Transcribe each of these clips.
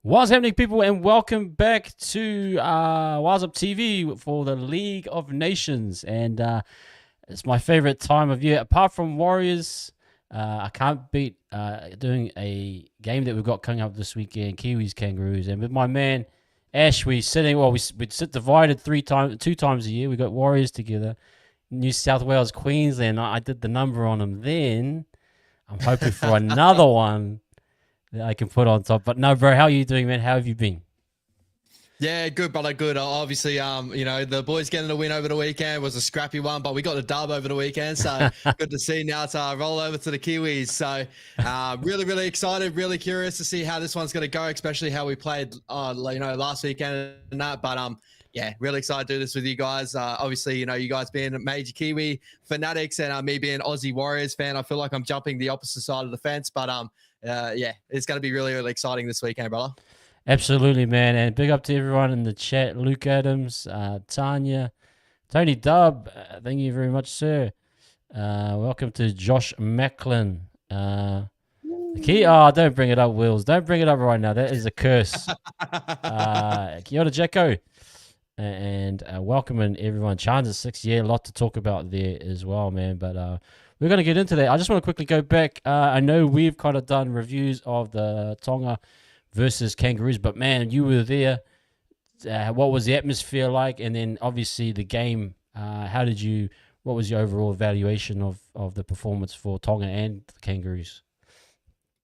What's happening, people, and welcome back to What's Up TV for the League of Nations. And it's my favorite time of year. Apart from Warriors, I can't beat doing a game that we've got coming up this weekend, Kiwis, Kangaroos. And with my man, Ash, we sit divided two times a year. We got Warriors together. New South Wales, Queensland. I did the number on them then. I'm hoping for another one that I can put on top. But no, bro, how are you doing, man? How have you been? Yeah, good, brother, good. Obviously, the boys getting a win over the weekend was a scrappy one, but we got a dub over the weekend, so good to see now to roll over to the Kiwis. So really, really excited, really curious to see how this one's going to go, especially how we played, last weekend and that. But yeah, really excited to do this with you guys. Obviously, you guys being major Kiwi fanatics and me being Aussie Warriors fan, I feel like I'm jumping the opposite side of the fence. But yeah, it's going to be really, really exciting this weekend, brother. Absolutely, man. And big up to everyone in the chat. Luke Adams, Tanya, Tony Dub, thank you very much, sir. Welcome to Josh Macklin. Don't bring it up, Wills. Don't bring it up right now. That is a curse. Kia ora, Jacko. And welcoming everyone. Chan's 6 year, a lot to talk about there as well, man. But we're going to get into that. I just want to quickly go back. I know we've kind of done reviews of the Tonga versus Kangaroos, but man, you were there. What was the atmosphere like? And then obviously the game. What was your overall evaluation of the performance for Tonga and the Kangaroos?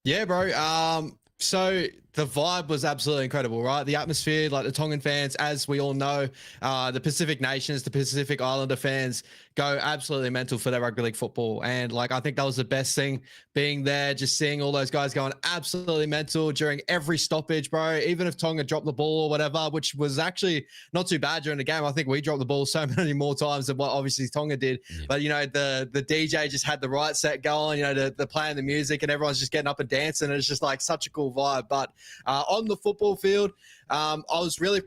Yeah, bro. So the vibe was absolutely incredible, right? The atmosphere, like the Tongan fans, as we all know, the Pacific nations, the Pacific Islander fans go absolutely mental for their rugby league football. And like, I think that was the best thing, being there, just seeing all those guys going absolutely mental during every stoppage, bro. Even if Tonga dropped the ball or whatever, which was actually not too bad during the game. I think we dropped the ball so many more times than what obviously Tonga did. Yeah. But, the DJ just had the right set going, the playing the music and everyone's just getting up and dancing. And it's just like such a cool vibe. But on the football field, I was really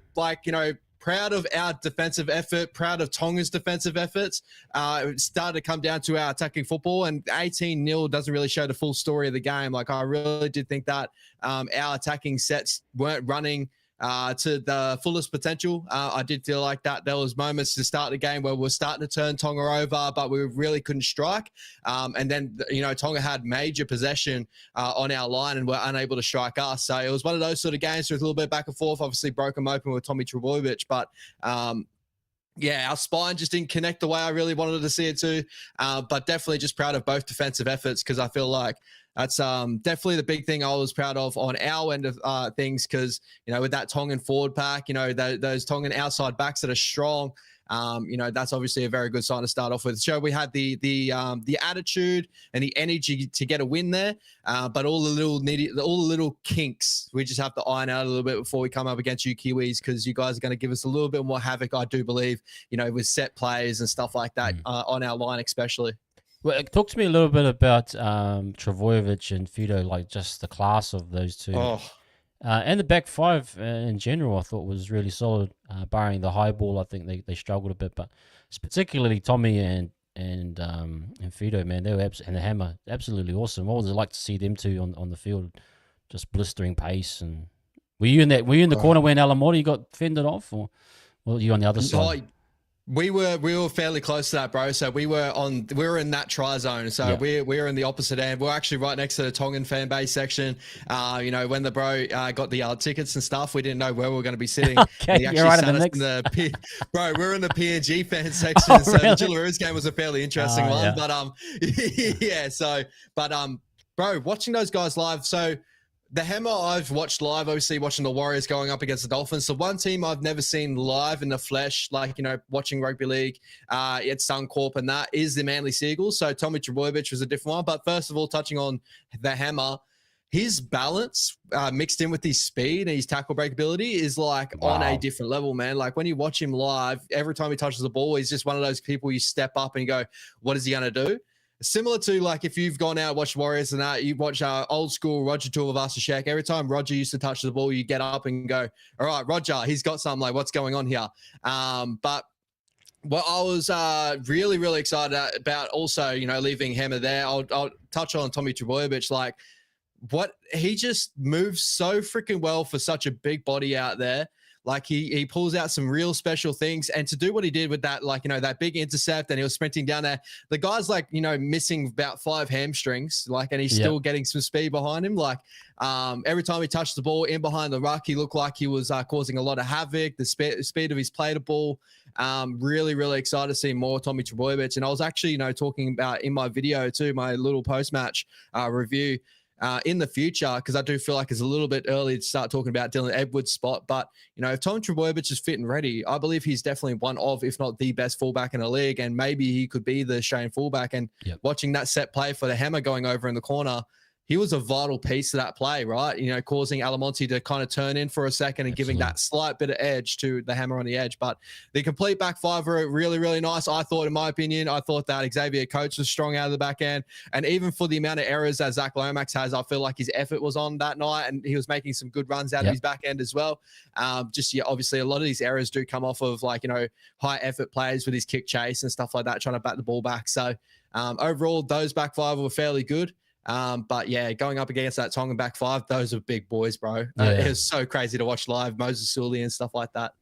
proud of our defensive effort, proud of Tonga's defensive efforts. It started to come down to our attacking football, and 18-0 doesn't really show the full story of the game. Like, I really did think that our attacking sets weren't running to the fullest potential. I did feel like that there was moments to start the game where we were starting to turn Tonga over, but we really couldn't strike. And then, Tonga had major possession on our line and were unable to strike us. So it was one of those sort of games with a little bit back and forth, obviously broke them open with Tommy Trebojevic, but yeah, our spine just didn't connect the way I really wanted to see it to. But definitely just proud of both defensive efforts, because I feel like that's definitely the big thing I was proud of on our end of things, because, with that Tongan forward pack, those Tongan outside backs that are strong, that's obviously a very good sign to start off with. So we had the attitude and the energy to get a win there, but all the little kinks we just have to iron out a little bit before we come up against you Kiwis, because you guys are going to give us a little bit more havoc, I do believe, with set plays and stuff like that on our line especially. Well, talk to me a little bit about Trebojevic and Fido, like just the class of those two. Oh, And the back five in general, I thought was really solid. Barring the high ball, I think they struggled a bit, but it's particularly Tommy and Fido, man, they were and the Hammer, absolutely awesome. What was it like to see them two on the field, just blistering pace? And were you in that? Were you in the corner when Alamori got fended off, or were you on the other side? We were fairly close to that, bro. So we were in that try zone. So we were in the opposite end. We're actually right next to the Tongan fan base section. When the bro got the tickets and stuff, we didn't know where we were going to be sitting. Okay, you're right in the next. Bro, we're in the PNG fan section. So really? The Jillaroos game was a fairly interesting one. Yeah. But bro, watching those guys live. So the Hammer I've watched live, obviously watching the Warriors going up against the Dolphins. The one team I've never seen live in the flesh, like, watching rugby league at Suncorp, and that is the Manly Seagulls. So Tommy Trbojevic was a different one. But first of all, touching on the Hammer, his balance mixed in with his speed and his tackle breakability is on a different level, man. Like when you watch him live, every time he touches the ball, he's just one of those people you step up and you go, what is he going to do? Similar to if you've gone out and watched Warriors and that, you watch old school Roger Tuivasa-Sheck. Every time Roger used to touch the ball, you get up and go, all right, Roger, he's got something, what's going on here? But what I was really, really excited about also, leaving Hammer there, I'll touch on Tommy Trbojevic. What he just moves so freaking well for such a big body out there. He pulls out some real special things, and to do what he did with that, that big intercept, and he was sprinting down there. The guy's missing about 5 hamstrings, and he's still getting some speed behind him. Every time he touched the ball in behind the ruck, he looked like he was causing a lot of havoc. The speed of his play to ball. Really, really excited to see more Tommy Trbojevic. And I was actually, talking about in my video too, my little post-match review. In the future, because I do feel like it's a little bit early to start talking about Dylan Edwards' spot. But, if Tom Trbojevic is fit and ready, I believe he's definitely one of, if not the best fullback in the league. And maybe he could be the Australian fullback. And watching that set play for the Hammer going over in the corner, he was a vital piece to that play, right? Causing Alamonte to kind of turn in for a second and giving that slight bit of edge to the Hammer on the edge. But the complete back five were really, really nice. I thought, in my opinion, that Xavier Coates was strong out of the back end. And even for the amount of errors that Zach Lomax has, I feel like his effort was on that night, and he was making some good runs out of his back end as well. Obviously a lot of these errors do come off of high effort plays with his kick chase and stuff like that, trying to bat the ball back. So overall, those back five were fairly good. But yeah, going up against that Tongan back five, those are big boys, bro. It was so crazy to watch live, Moses Sully and stuff like that.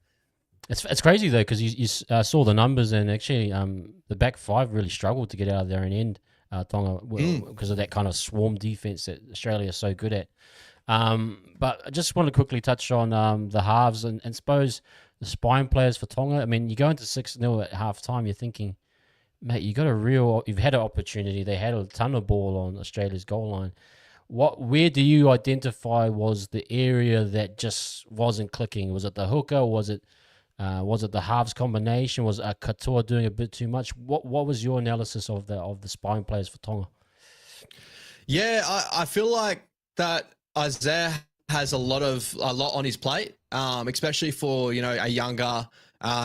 It's crazy though, because you saw the numbers, and actually the back five really struggled to get out of there and end Tonga because of that kind of swarm defense that Australia is so good at. But I just want to quickly touch on the halves and suppose the spine players for Tonga. I mean, you go into 6-0 at halftime, you're thinking, mate, you've had an opportunity. They had a ton of ball on Australia's goal line. Where do you identify was the area that just wasn't clicking? Was it the hooker? Was it the halves combination? Was Katoa doing a bit too much? What was your analysis of the spine players for Tonga? Yeah, I feel like that Isaiah has a lot on his plate, especially for a younger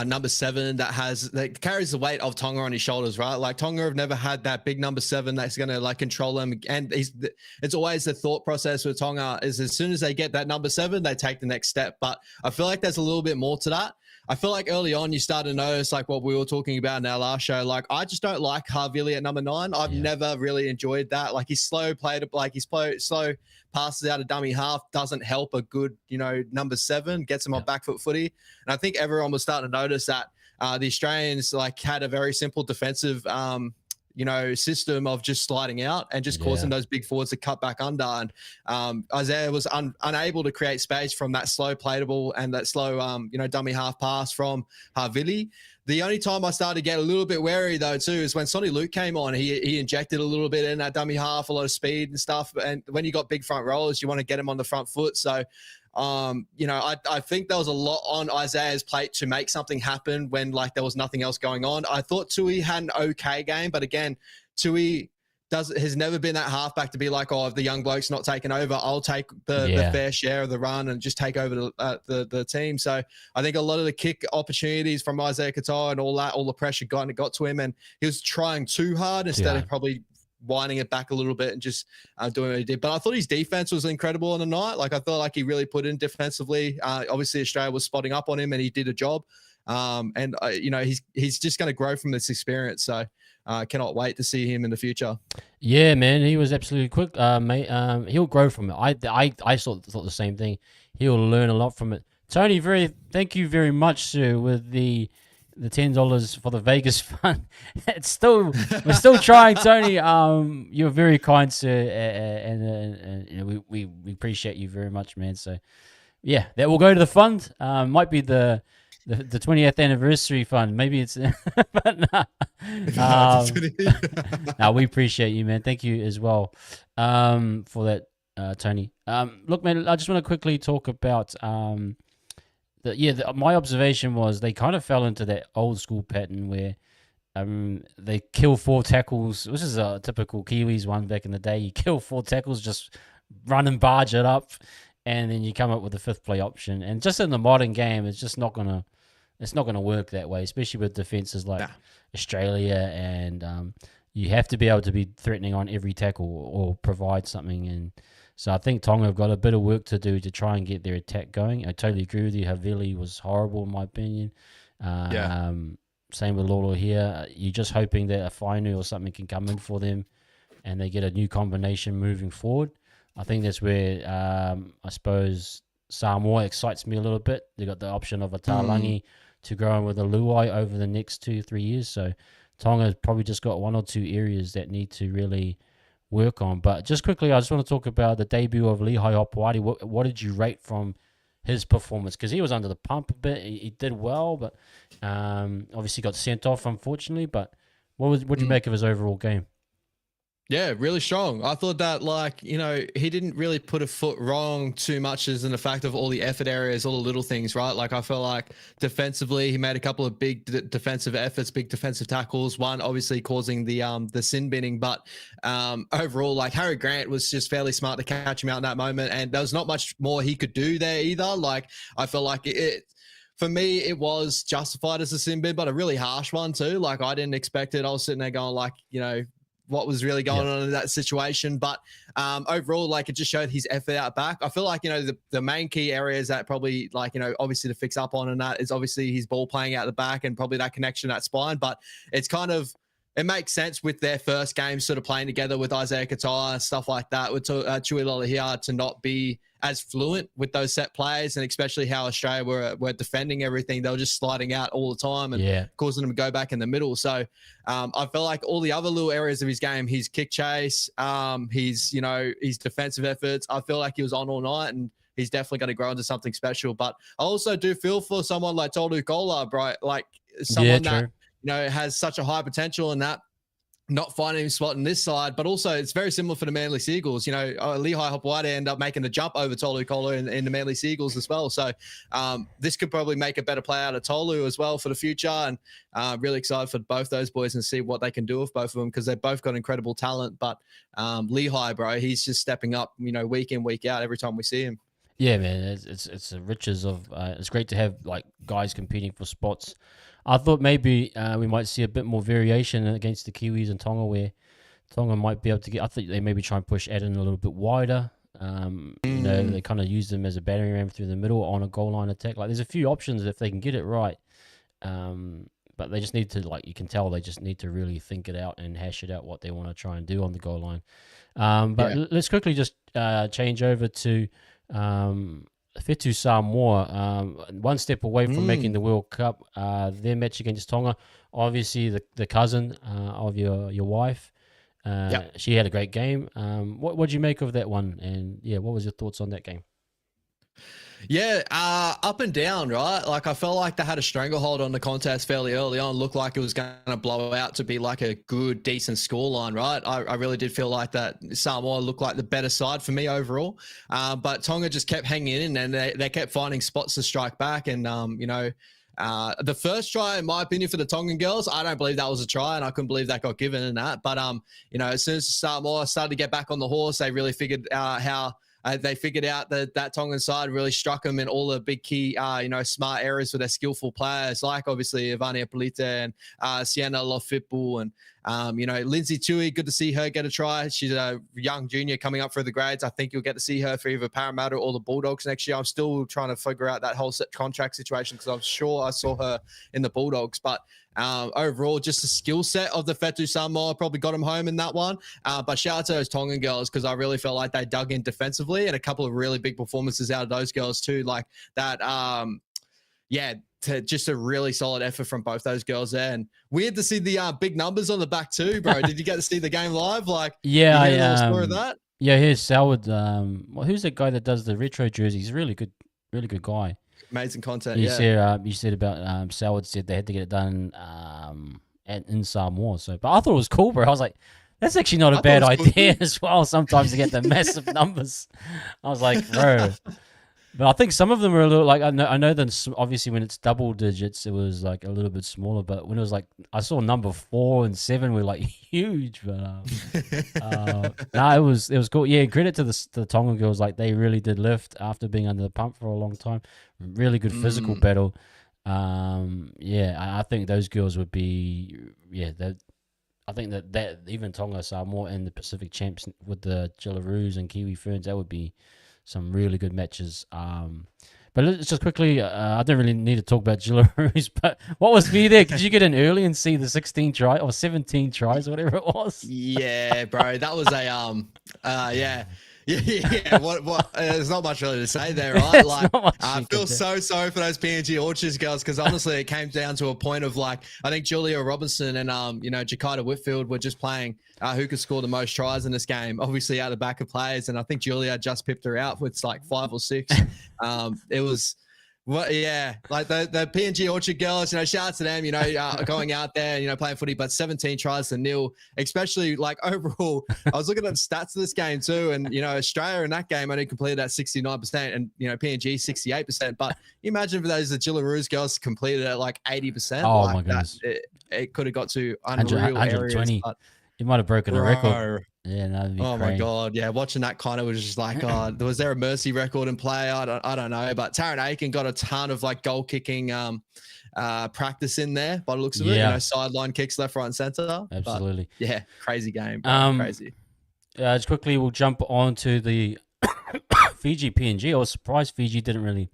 number 7 that carries the weight of Tonga on his shoulders, right? Tonga have never had that big number 7 that's going to control them. And it's always the thought process with Tonga is as soon as they get that number 7, they take the next step. But I feel like there's a little bit more to that. I feel like early on you start to notice what we were talking about in our last show. I just don't like Havili at number 9. I've never really enjoyed that. He's slow played, he's slow passes out a dummy half, doesn't help a good, number 7, gets him on back foot footy. And I think everyone was starting to notice that the Australians had a very simple defensive system of just sliding out and just causing those big forwards to cut back under. And Isaiah was unable to create space from that slow platable and that slow, dummy half pass from Havili. The only time I started to get a little bit wary, though, too, is when Sonny Luke came on. He injected a little bit in that dummy half, a lot of speed and stuff. And when you got big front rollers, you want to get him on the front foot. So, I think there was a lot on Isaiah's plate to make something happen when there was nothing else going on. I thought Tui had an okay game, but again, Tui has never been that halfback to be if the young bloke's not taking over, I'll take the fair share of the run and just take over the team. So I think a lot of the kick opportunities from Isaiah Katoa and all the pressure got to him, and he was trying too hard instead of probably winding it back a little bit and just doing what he did. But I thought his defense was incredible on the night. Like I felt like he really put in defensively. Obviously Australia was spotting up on him and he did a job. And he's just going to grow from this experience. So cannot wait to see him in the future. Yeah, man, he was absolutely quick, mate. He'll grow from it. I thought the same thing. He'll learn a lot from it. Tony, thank you very much, sir, with the $10 for the Vegas fund. We're still trying, Tony. You're very kind, sir, and we appreciate you very much, man. So yeah, that will go to the fund. Might be the 20th anniversary fund. Maybe it's but no, we appreciate you, man. Thank you as well for that, Tony. Look, man, I just want to quickly talk about my observation was they kind of fell into that old school pattern where they kill 4 tackles. This is a typical Kiwis one back in the day. You kill 4 tackles, just run and barge it up, and then you come up with the 5th play option. And just in the modern game, it's just not gonna work that way, especially with defenses like Australia, and you have to be able to be threatening on every tackle or provide something. And so I think Tonga have got a bit of work to do to try and get their attack going. I totally agree with you. Havili was horrible in my opinion. Same with Lolo here. You're just hoping that a Fainu or something can come in for them and they get a new combination moving forward. I think that's where I suppose Samoa excites me a little bit. They got the option of a Talangi to grow in with a Luai over the next 2-3 years. So Tonga's probably just got 1 or 2 areas that need to really work on. But just quickly, I just want to talk about the debut of Lehigh Hopewadi. What did you rate from his performance? Because he was under the pump a bit. He did well, but obviously got sent off, unfortunately. But what did you make of his overall game? Yeah, really strong. I thought that, he didn't really put a foot wrong too much as in the fact of all the effort areas, all the little things, right? Like I felt like defensively, he made a couple of big defensive efforts, big defensive tackles. One obviously causing the sin binning, but overall, like Harry Grant was just fairly smart to catch him out in that moment, and there was not much more he could do there either. Like I felt like for me, it was justified as a sin bin, but a really harsh one too. Like I didn't expect it. I was sitting there going what was really going on in that situation. But overall, like it just showed his effort out back. I feel like, the main key areas that probably obviously to fix up on and that is obviously his ball playing out the back and probably that connection at spine. But it's it makes sense with their first game sort of playing together with Isaiah Katoa, stuff like that, with Chui Lolohea to not be as fluent with those set plays, and especially how Australia were defending everything. They were just sliding out all the time and causing them to go back in the middle. So I feel like all the other little areas of his game, his kick chase, his defensive efforts, I feel like he was on all night, and he's definitely going to grow into something special. But I also do feel for someone like Tolu Kola, bro, like someone that has such a high potential and that not finding him spot on this side, but also it's very similar for the Manly Seagulls. Lehigh Hopewadi end up making the jump over Tolu Kola in the Manly Seagulls as well. So this could probably make a better play out of Tolu as well for the future, and really excited for both those boys and see what they can do with both of them, because they've both got incredible talent. But Lehigh, bro, he's just stepping up, week in, week out every time we see him. Yeah, man, it's the riches of it's great to have like guys competing for spots. I thought maybe we might see a bit more variation against the Kiwis and Tonga, where Tonga might be able to get. I think they maybe try and push Adam a little bit wider. They kind of use them as a battering ram through the middle on a goal line attack. Like there's a few options if they can get it right, but they just need to, like you can tell, they just need to really think it out and hash it out what they want to try and do on the goal line. Let's quickly just change over to Fitu Samoa, one step away from making the World Cup. Their match against Tonga, obviously the cousin of your wife. She had a great game. What did you make of that one? And what was your thoughts on that game? Yeah, up and down, right? Like I felt like they had a stranglehold on the contest fairly early on. Looked like it was going to blow out to be like a good, decent scoreline, right? I really did feel like that Samoa looked like the better side for me overall. But Tonga just kept hanging in, and they kept finding spots to strike back. And, the first try, in my opinion, for the Tongan girls, I don't believe that was a try, and I couldn't believe that got given in that. But, as soon as Samoa started to get back on the horse, they really figured out how they figured out that Tongan side really struck them in all the big key, smart areas for their skillful players, like obviously Ivania Polite and Sienna Lofipu and Lindsay Tui. Good to see her get a try. She's a young junior coming up through the grades. I think you'll get to see her for either Parramatta or the Bulldogs next year. I'm still trying to figure out that whole contract situation because I'm sure I saw her in the Bulldogs. But overall, just the skill set of the Fetu Samoa probably got them home in that one. But shout out to those Tongan girls because I really felt like they dug in defensively and a couple of really big performances out of those girls too. Like that, just a really solid effort from both those girls there. And weird to see the big numbers on the back too, bro. Did you get to see the game live? Like, yeah, I saw that. Yeah, here's Selwood. Who's the guy that does the retro jerseys? He's a really good guy. Amazing content. You said about Selwood said they had to get it done in Samoa. So, but I thought it was cool, bro. I was like, that's actually not a bad idea as well. Sometimes to get the massive numbers. I was like, bro. But I think some of them are a little like I know that obviously when it's double digits it was like a little bit smaller, but when it was like I saw number 4 and 7 were like huge. But it was cool. Yeah, credit to the Tongan girls, like they really did lift after being under the pump for a long time. Really good physical battle. I think those girls would be I think that even Tonga, Samoa, and the Pacific champs with the Jillaroos and Kiwi Ferns, that would be some really good matches. But let's just quickly, I don't really need to talk about Jillaroos, but what was me there? Did you get in early and see the 16 try or 17 tries, whatever it was? Yeah, bro, that was a Yeah. What? There's not much really to say there, right? Like, I feel so sorry for those PNG Orchards girls because honestly, it came down to a point of like, I think Julia Robinson and Jakarta Whitfield were just playing who could score the most tries in this game. Obviously, out of the back of players, and I think Julia just pipped her out with like 5 or 6. It was. Well, yeah, like the PNG Orchard girls, shout out to them, going out there, playing footy, but 17 tries to nil, especially like overall. I was looking at the stats of this game too, and, Australia in that game only completed at 69% and, PNG 68%. But you imagine for those, the Jillaroos girls completed at like 80%. Oh, my goodness. It could have got to unreal 120. areas. But, you might have broken a record. Yeah, that'd be crazy. My God. Yeah, watching that kind of was just like, was there a mercy record in play? I don't know. But Taryn Aiken got a ton of like goal kicking practice in there by the looks of it. Sideline kicks left, right, and center. Absolutely. But, yeah, crazy game. Crazy. Just quickly, we'll jump on to the Fiji PNG. I was surprised Fiji didn't really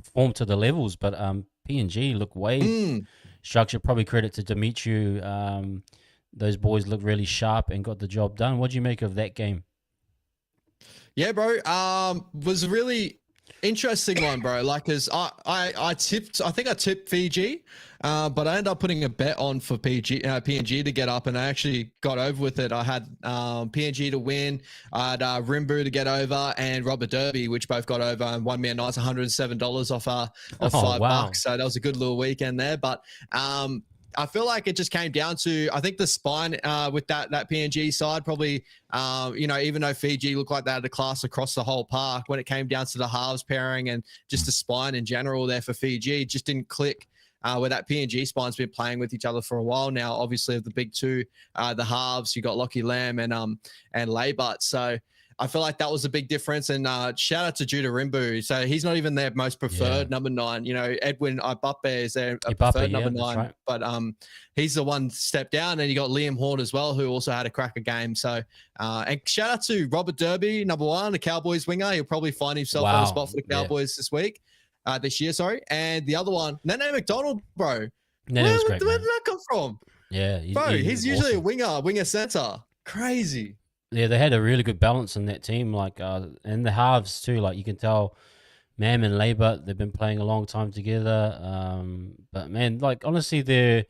perform to the levels, but PNG look way structured. Probably credit to Demetriou. Those boys look really sharp and got the job done. What do you make of that game? Yeah, bro. Was a really interesting one, bro. Like, cause I think I tipped Fiji, but I ended up putting a bet on for PNG to get up, and I actually got over with it. I had PNG to win. I had Rimbu to get over, and Robert Derby, which both got over, and won me a nice $107 off $5. So that was a good little weekend there. But I feel like it just came down to, I think the spine with that PNG side probably, even though Fiji looked like they had the class across the whole park, when it came down to the halves pairing and just the spine in general there for Fiji, it just didn't click. Where that PNG spine's been playing with each other for a while now. Obviously, of the big two, the halves, you got Lockie Lamb and Laybut. So I feel like that was a big difference. And shout out to Judah Rimbu. So he's not even their most preferred number 9. Edwin Ibape is their preferred number 9. Right. But he's the one step down. And you got Liam Horn as well, who also had a cracker game. So and shout out to Robert Derby, number 1, the Cowboys winger. He'll probably find himself on the spot for the Cowboys this year. And the other one, Nene McDonald, bro. Where did that come from? Yeah. He's usually awesome. a winger center. Crazy. Yeah, they had a really good balance in that team, like and the halves too. Like you can tell, Mam and Labour, they've been playing a long time together. But man, like honestly, they're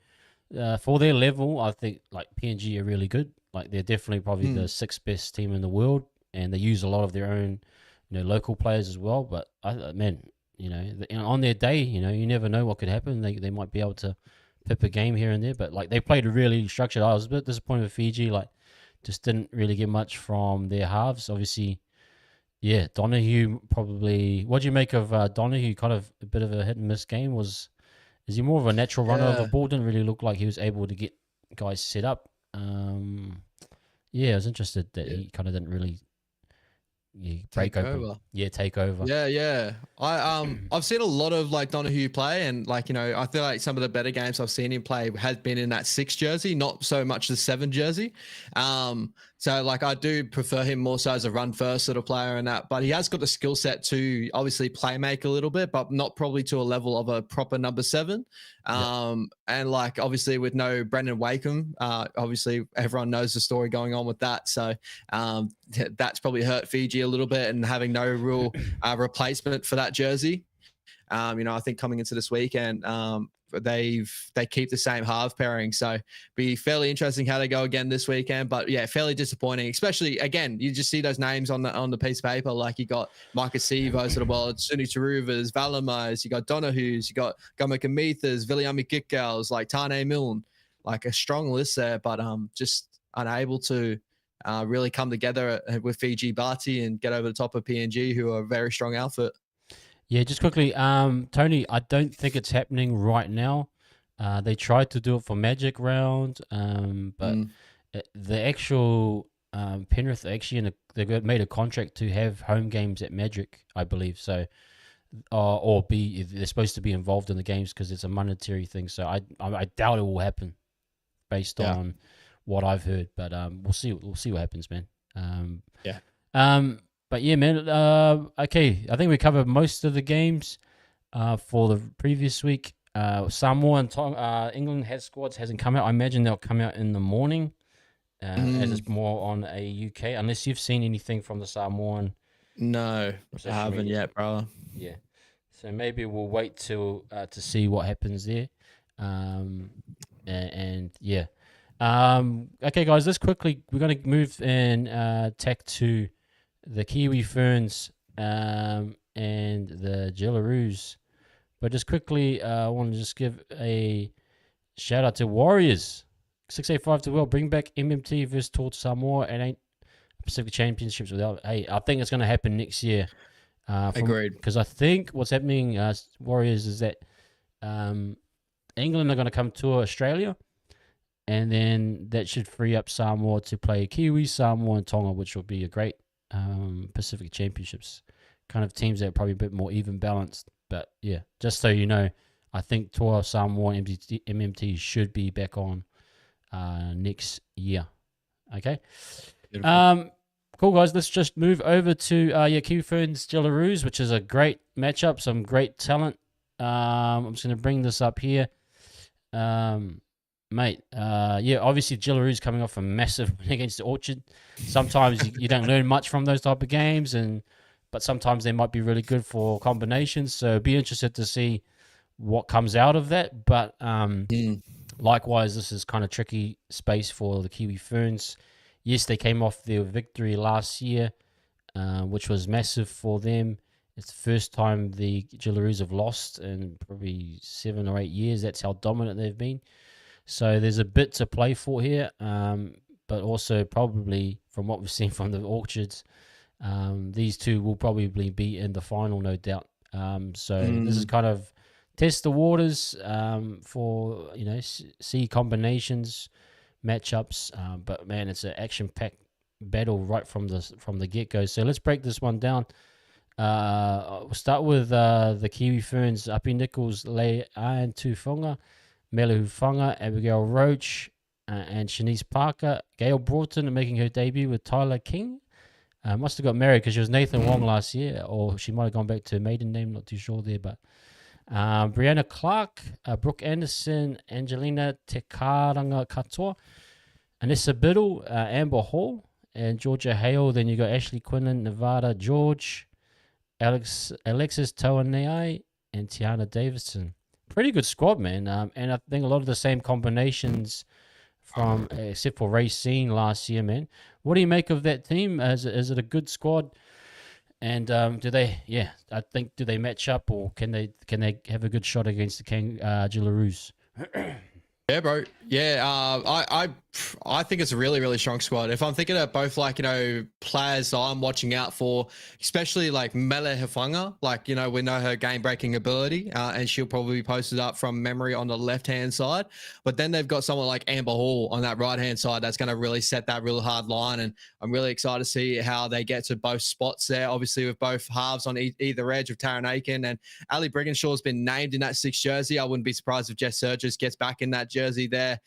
for their level, I think like PNG are really good. Like they're definitely probably the 6th best team in the world, and they use a lot of their own, local players as well. But on their day, you never know what could happen. They might be able to pip a game here and there, but like they played a really structured. I was a bit disappointed with Fiji, like. Just didn't really get much from their halves. Obviously, Donahue probably. What do you make of Donahue? Kind of a bit of a hit and miss game. Is he more of a natural runner of the ball? Didn't really look like he was able to get guys set up. I was interested that he kind of didn't really you break Take open. over. Yeah, take over. Yeah. I've seen a lot of like Donahue play, and like, you know, I feel like some of the better games I've seen him play has been in that 6 jersey, not so much the 7 jersey. So like I do prefer him more so as a run first sort of player and that, but he has got the skill set to obviously play make a little bit, but not probably to a level of a proper number 7. And like obviously with no Brendan Wakeham, obviously everyone knows the story going on with that. So that's probably hurt Fiji a little bit, and having no real replacement for that jersey. You know, I think coming into this weekend, they keep the same half pairing, so be fairly interesting how they go again this weekend. But yeah, fairly disappointing, especially again, you just see those names on the piece of paper, like you got Micah Sivos of the world, Suni Taruvas, Valamais, you got Donahues, you got Gamakamitas, Viliami Kikals, like Tane Milne, like a strong list there, but just unable to really come together with Fiji Bati and get over the top of PNG, who are a very strong outfit. Yeah, just quickly, Tony, I don't think it's happening right now. They tried to do it for Magic round, but the actual Penrith actually they made a contract to have home games at Magic, I believe. So, or they're supposed to be involved in the games because it's a monetary thing. So I doubt it will happen based on what I've heard. But we'll see what happens, man. But yeah, man. Okay, I think we covered most of the games for the previous week. Samoa and England squads hasn't come out. I imagine they'll come out in the morning, as it's more on a UK. Unless you've seen anything from the Samoan. No, I haven't yet, bro. Yeah, so maybe we'll wait till to see what happens there. And yeah. Okay, guys. Let's quickly. We're gonna move and tack to the Kiwi Ferns and the Jillaroos. But just quickly, I want to just give a shout out to Warriors. 685 to well, bring back MMT versus TOASAMOA. It ain't Pacific Championships without. Hey, I think it's going to happen next year. Agreed. Because I think what's happening, Warriors, is that England are going to come to Australia, and then that should free up Samoa to play Kiwis, Samoa, and Tonga, which will be a great Pacific Championships kind of teams that are probably a bit more even balanced. But yeah, just so you know, I think Samoa MMT should be back on next year. Okay. Beautiful. Cool, guys. Let's just move over to Kiwi Ferns Jillaroos, which is a great matchup, some great talent. I'm just going to bring this up here. Mate, obviously Jillaroos coming off a massive win against the Orchard. Sometimes you don't learn much from those type of games, but sometimes they might be really good for combinations. So be interested to see what comes out of that. But likewise, this is kind of tricky space for the Kiwi Ferns. Yes, they came off their victory last year, which was massive for them. It's the first time the Jillaroos have lost in probably 7 or 8 years. That's how dominant they've been. So there's a bit to play for here, but also probably from what we've seen from the Orchards, these two will probably be in the final, no doubt. So this is kind of test the waters for see combinations, matchups. But man, it's an action-packed battle right from the get-go. So let's break this one down. We'll start with the Kiwi Ferns, Api Nichols, Lei Ayan Tufonga, Melu Hufanga, Abigail Roach, and Shanice Parker. Gail Broughton making her debut with Tyler King. Must have got married because she was Nathan Wong last year, or she might have gone back to her maiden name, not too sure there. But Brianna Clark, Brooke Anderson, Angelina Tekaranga Katoa, Anissa Biddle, Amber Hall, and Georgia Hale. Then you got Ashley Quinlan, Nevada George, Alexis Toanei, and Tiana Davison. Pretty good squad, man. And I think a lot of the same combinations from, except for Racine last year, man. What do you make of that team? Is it a good squad? And do they match up, or can they have a good shot against the Jillaroos? Yeah, bro. Yeah, I think it's a really, really strong squad. If I'm thinking of both, like, players that I'm watching out for, especially like Mele Hefanga, like, we know her game breaking ability, and she'll probably be posted up from memory on the left hand side. But then they've got someone like Amber Hall on that right hand side that's going to really set that real hard line. And I'm really excited to see how they get to both spots there. Obviously, with both halves on either edge of Taryn Aiken, and Ali Brigginshaw's been named in that 6 jersey. I wouldn't be surprised if Jess Surges gets back in that jersey there.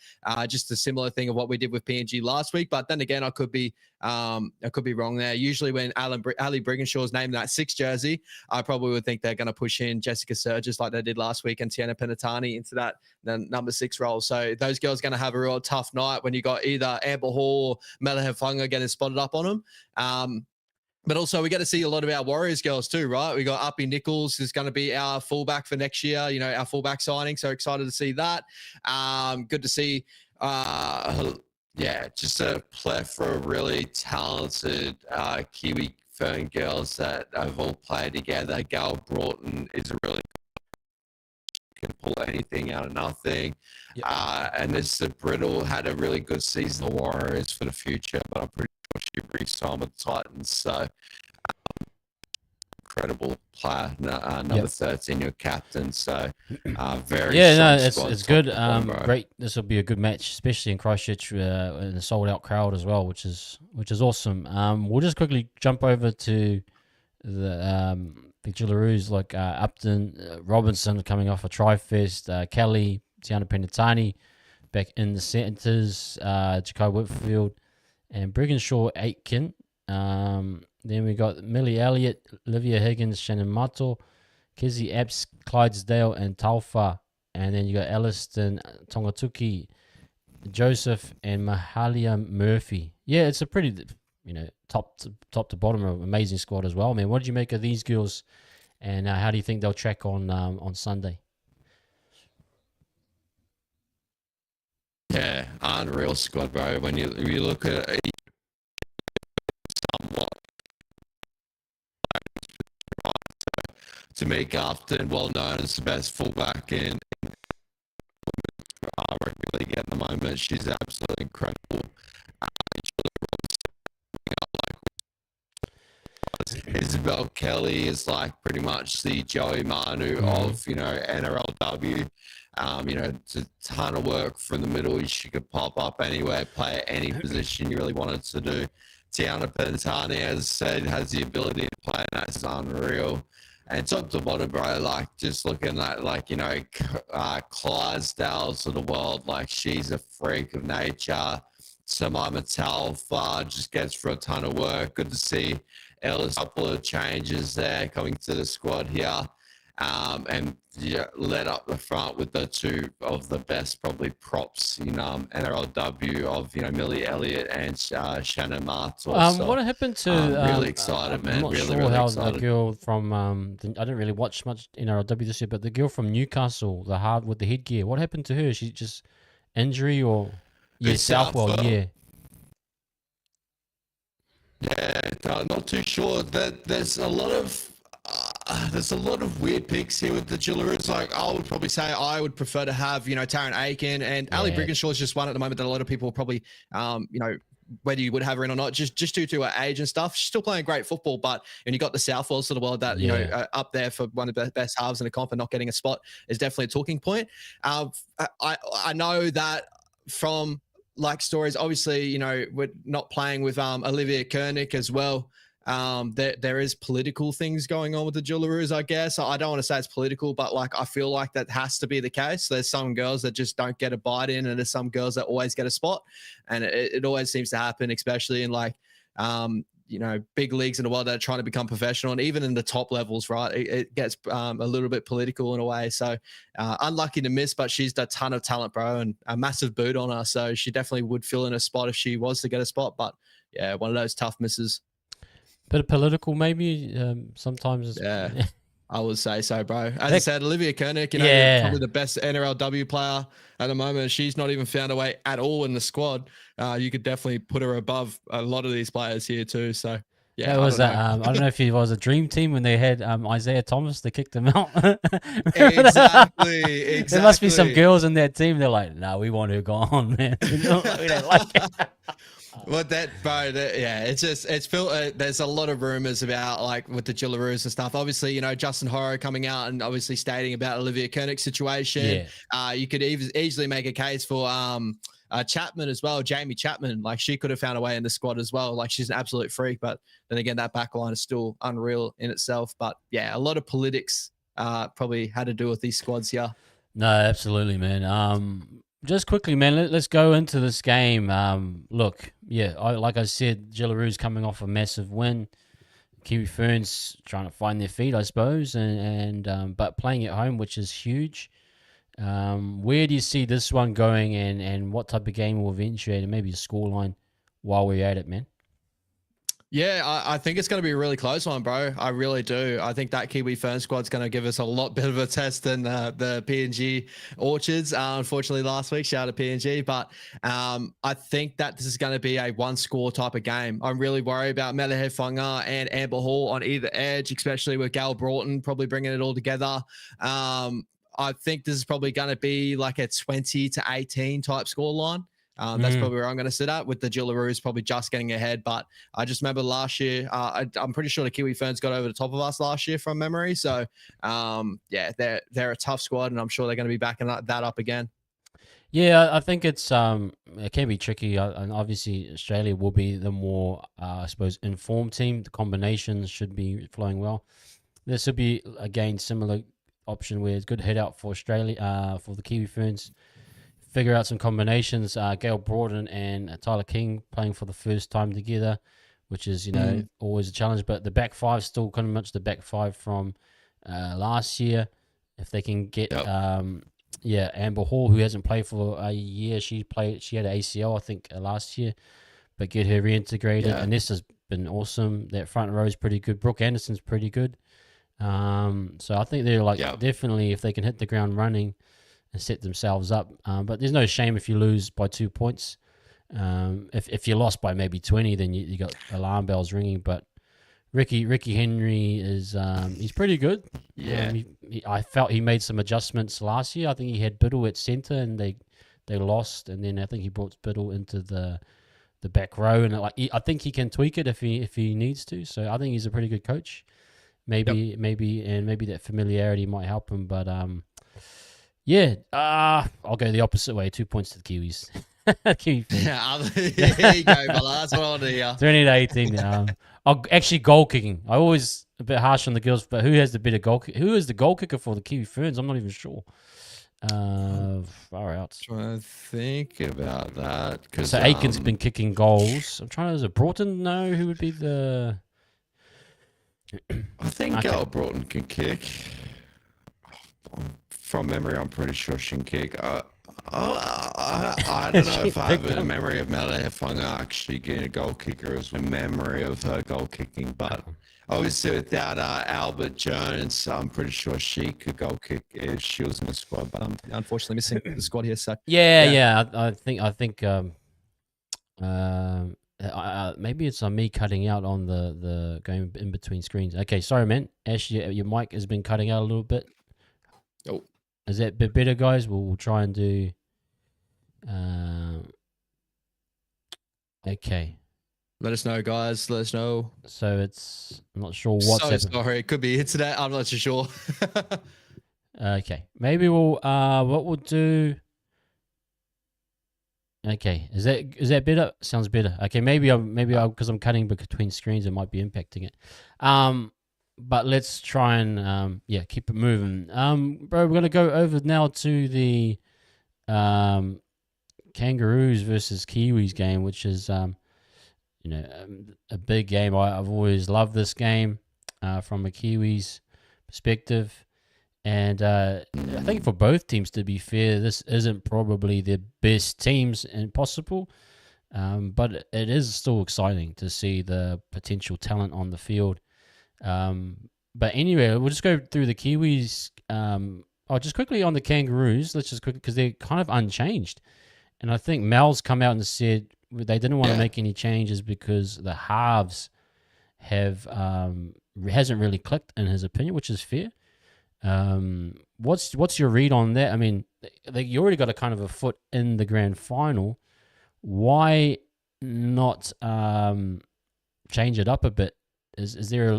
Just a similar thing of what we did with PNG last week. But then again, I could be wrong there. Usually when Ali Brigginshaw's named that 6 jersey, I probably would think they're going to push in Jessica Surges like they did last week and Tiana Penatani into that number 6 role. So those girls are going to have a real tough night when you got either Amber Hall or Mela Hefanga getting spotted up on them. But also, we get to see a lot of our Warriors girls too, right? We got Uppy Nichols, who's going to be our fullback for next year, our fullback signing. So excited to see that. Good to see, just a plethora of really talented Kiwi Fern girls that have all played together. Gal Broughton is a really can pull anything out of nothing. Yep. And this Brittle had a really good season of Warriors for the future, but I'm pretty she re-signed with the Titans, so incredible player, number 13, your captain. So very it's good. Great. This will be a good match, especially in Christchurch in a sold-out crowd as well, which is awesome. We'll just quickly jump over to the Jillaroos, like Upton, Robinson coming off a tri-fest, Kelly, Tiana Penatani back in the centres, Jakai Whitfield, and Brigginshaw Aitken. Then we got Millie Elliott, Olivia Higgins, Shannon Mato, Kizzy Epps, Clydesdale, and Taufa. And then you got Elliston, Tongatuki, Joseph, and Mahalia Murphy. Yeah, it's a pretty, top to bottom, amazing squad as well. Man, what did you make of these girls, and how do you think they'll track on Sunday? Yeah, unreal squad, bro. When you look at it, somewhat to make Upton well known as the best fullback in rugby league at the moment. She's absolutely incredible. Isabel Kelly is like pretty much the Joey Manu of NRLW. It's a ton of work from the middle. She could pop up anywhere, play at any position you really wanted to do. Tiana Penatani, as I said, has the ability to play, and that's unreal. And top to bottom, bro, like just looking at Clydesdales of the world, like she's a freak of nature. Samoa Talfa just gets for a ton of work. Good to see Ellis, a couple of changes there coming to the squad here. And led up the front with the two of the best probably props in NRLW of Millie Elliott and Shannon Martel. What happened to? I'm really excited, man. I'm not really, sure really how excited. the girl from I didn't really watch much NRLW this year, but the girl from Newcastle, the hard with the headgear, what happened to her? She just injury or Southwell? Yeah. Yeah, not too sure. There's a lot of weird picks here with the Jillaroos. Like I would probably say I would prefer to have Taryn Aiken and Ali Brigginshaw is just one at the moment that a lot of people probably whether you would have her in or not, just due to her age and stuff. She's still playing great football, but when you got the Southwells of the world that up there for one of the best halves in the comp and not getting a spot is definitely a talking point. I know that from like stories, obviously, we're not playing with Olivia Kernick as well. There is political things going on with the Jillaroos, I guess. I don't want to say it's political, but like I feel like that has to be the case. There's some girls that just don't get a bite in, and there's some girls that always get a spot, and it always seems to happen, especially in like big leagues in the world that are trying to become professional, and even in the top levels, right? It gets a little bit political in a way. So unlucky to miss, but she's a ton of talent, bro, and a massive boot on her. So she definitely would fill in a spot if she was to get a spot. But yeah, one of those tough misses. Bit of political, maybe. Sometimes. Yeah, I would say so, bro. As I said, Olivia Kernick, probably the best NRLW player at the moment. She's not even found a way at all in the squad. You could definitely put her above a lot of these players here too. So Yeah, That was I don't know. I don't know if it was a dream team when they had Isaiah Thomas. They kicked him out. Remember that? Exactly. There must be some Exactly. girls in that team. They're like, "No, we want her gone, man. We don't like it." Well, yeah, it's Phil. There's a lot of rumors about like with the Jillaroos and stuff. Obviously, Justin Horro coming out and obviously stating about Olivia Koenig's situation. Yeah. You could easily make a case for Chapman as well, Jamie Chapman. Like she could have found a way in the squad as well. Like she's an absolute freak, but then again, that back line is still unreal in itself. But yeah, a lot of politics probably had to do with these squads here. No, absolutely, man. Just quickly, man, let's go into this game. Look, yeah, like I said, Jillaroos coming off a massive win. Kiwi Ferns trying to find their feet, I suppose, and but playing at home, which is huge. Where do you see this one going, and what type of game will eventuate, and maybe a scoreline while we're at it, man? Yeah, I think it's going to be a really close one, bro. I really do. I think that Kiwi Fern squad's going to give us a lot bit of a test than the PNG Orchards. Unfortunately, last week, shout out to PNG. But I think that this is going to be a one-score type of game. I'm really worried about Melehe Whanga and Amber Hall on either edge, especially with Gal Broughton probably bringing it all together. I think this is probably going to be like a 20-18 type scoreline. That's probably where I'm going to sit at, with the Jillaroos probably just getting ahead. But I just remember last year, I'm pretty sure the Kiwi Ferns got over the top of us last year from memory. So, yeah, they're a tough squad, and I'm sure they're going to be backing that up again. Yeah, I think it can be tricky, and obviously Australia will be the more, I suppose, informed team. The combinations should be flowing well. This will be again similar option where it's good head out for Australia, for the Kiwi Ferns. Figure out some combinations. Gail Broughton and Tyler King playing for the first time together, which is always a challenge. But the back five still kind of much the back five from last year. If they can get Amber Hall, who hasn't played for a year, she had an ACL I think last year, but get her reintegrated. And this has been awesome. That front row is pretty good. Brooke Anderson's pretty good. So I think they're definitely, if they can hit the ground running and set themselves up. But there's no shame if you lose by 2 points. If you lost by maybe 20, then you got alarm bells ringing. But Ricky Henry is he's pretty good. Yeah, I felt he made some adjustments last year. I think he had Biddle at centre and they lost, and then I think he brought Biddle into the back row, and I think he can tweak it if he needs to. So I think he's a pretty good coach. Maybe that familiarity might help him, but yeah, I'll go the opposite way. 2 points to the Kiwis. Kiwi. Yeah, there you go, fella. That's what I want to hear. 20-18. Actually, goal kicking. I always a bit harsh on the girls, but who has the better goal? Who is the goal kicker for the Kiwi Ferns? I'm not even sure. Far out. Trying to think about that. So Aiken's been kicking goals. I'm trying to. Is it Broughton? No, who would be the? I think Gal Broughton can kick. From memory, I'm pretty sure she can kick. I don't know if I have a memory of Melehe Whanga actually getting a goal kicker as a memory of her goal kicking, but obviously without Albert Jones, I'm pretty sure she could goal kick if she was in the squad, but I'm unfortunately missing the squad here. So I think maybe it's on me cutting out on the going in between screens. Okay, sorry, man. Ash, your mic has been cutting out a little bit. Oh, is that a bit better, guys? We'll try and do. Okay. Let us know, guys. Let us know. So I'm not sure what's happening. Sorry, it could be internet. I'm not too sure. Okay, maybe what we'll do. Okay, is that better? Sounds better. Okay, maybe because I'm cutting between screens, it might be impacting it. But let's try and keep it moving. Bro, we're gonna go over now to the Kangaroos versus Kiwis game, which is a big game. I've always loved this game from a Kiwis perspective, and I think for both teams, to be fair, this isn't probably the best teams possible, but it is still exciting to see the potential talent on the field. But anyway, we'll just go through the Kiwis. Just quickly on the Kangaroos. Let's just quickly, because they're kind of unchanged. And I think Mel's come out and said they didn't want to make any changes because the halves have hasn't really clicked in his opinion, which is fair. What's your read on that? I mean, you already got a kind of a foot in the grand final. Why not change it up a bit? Is there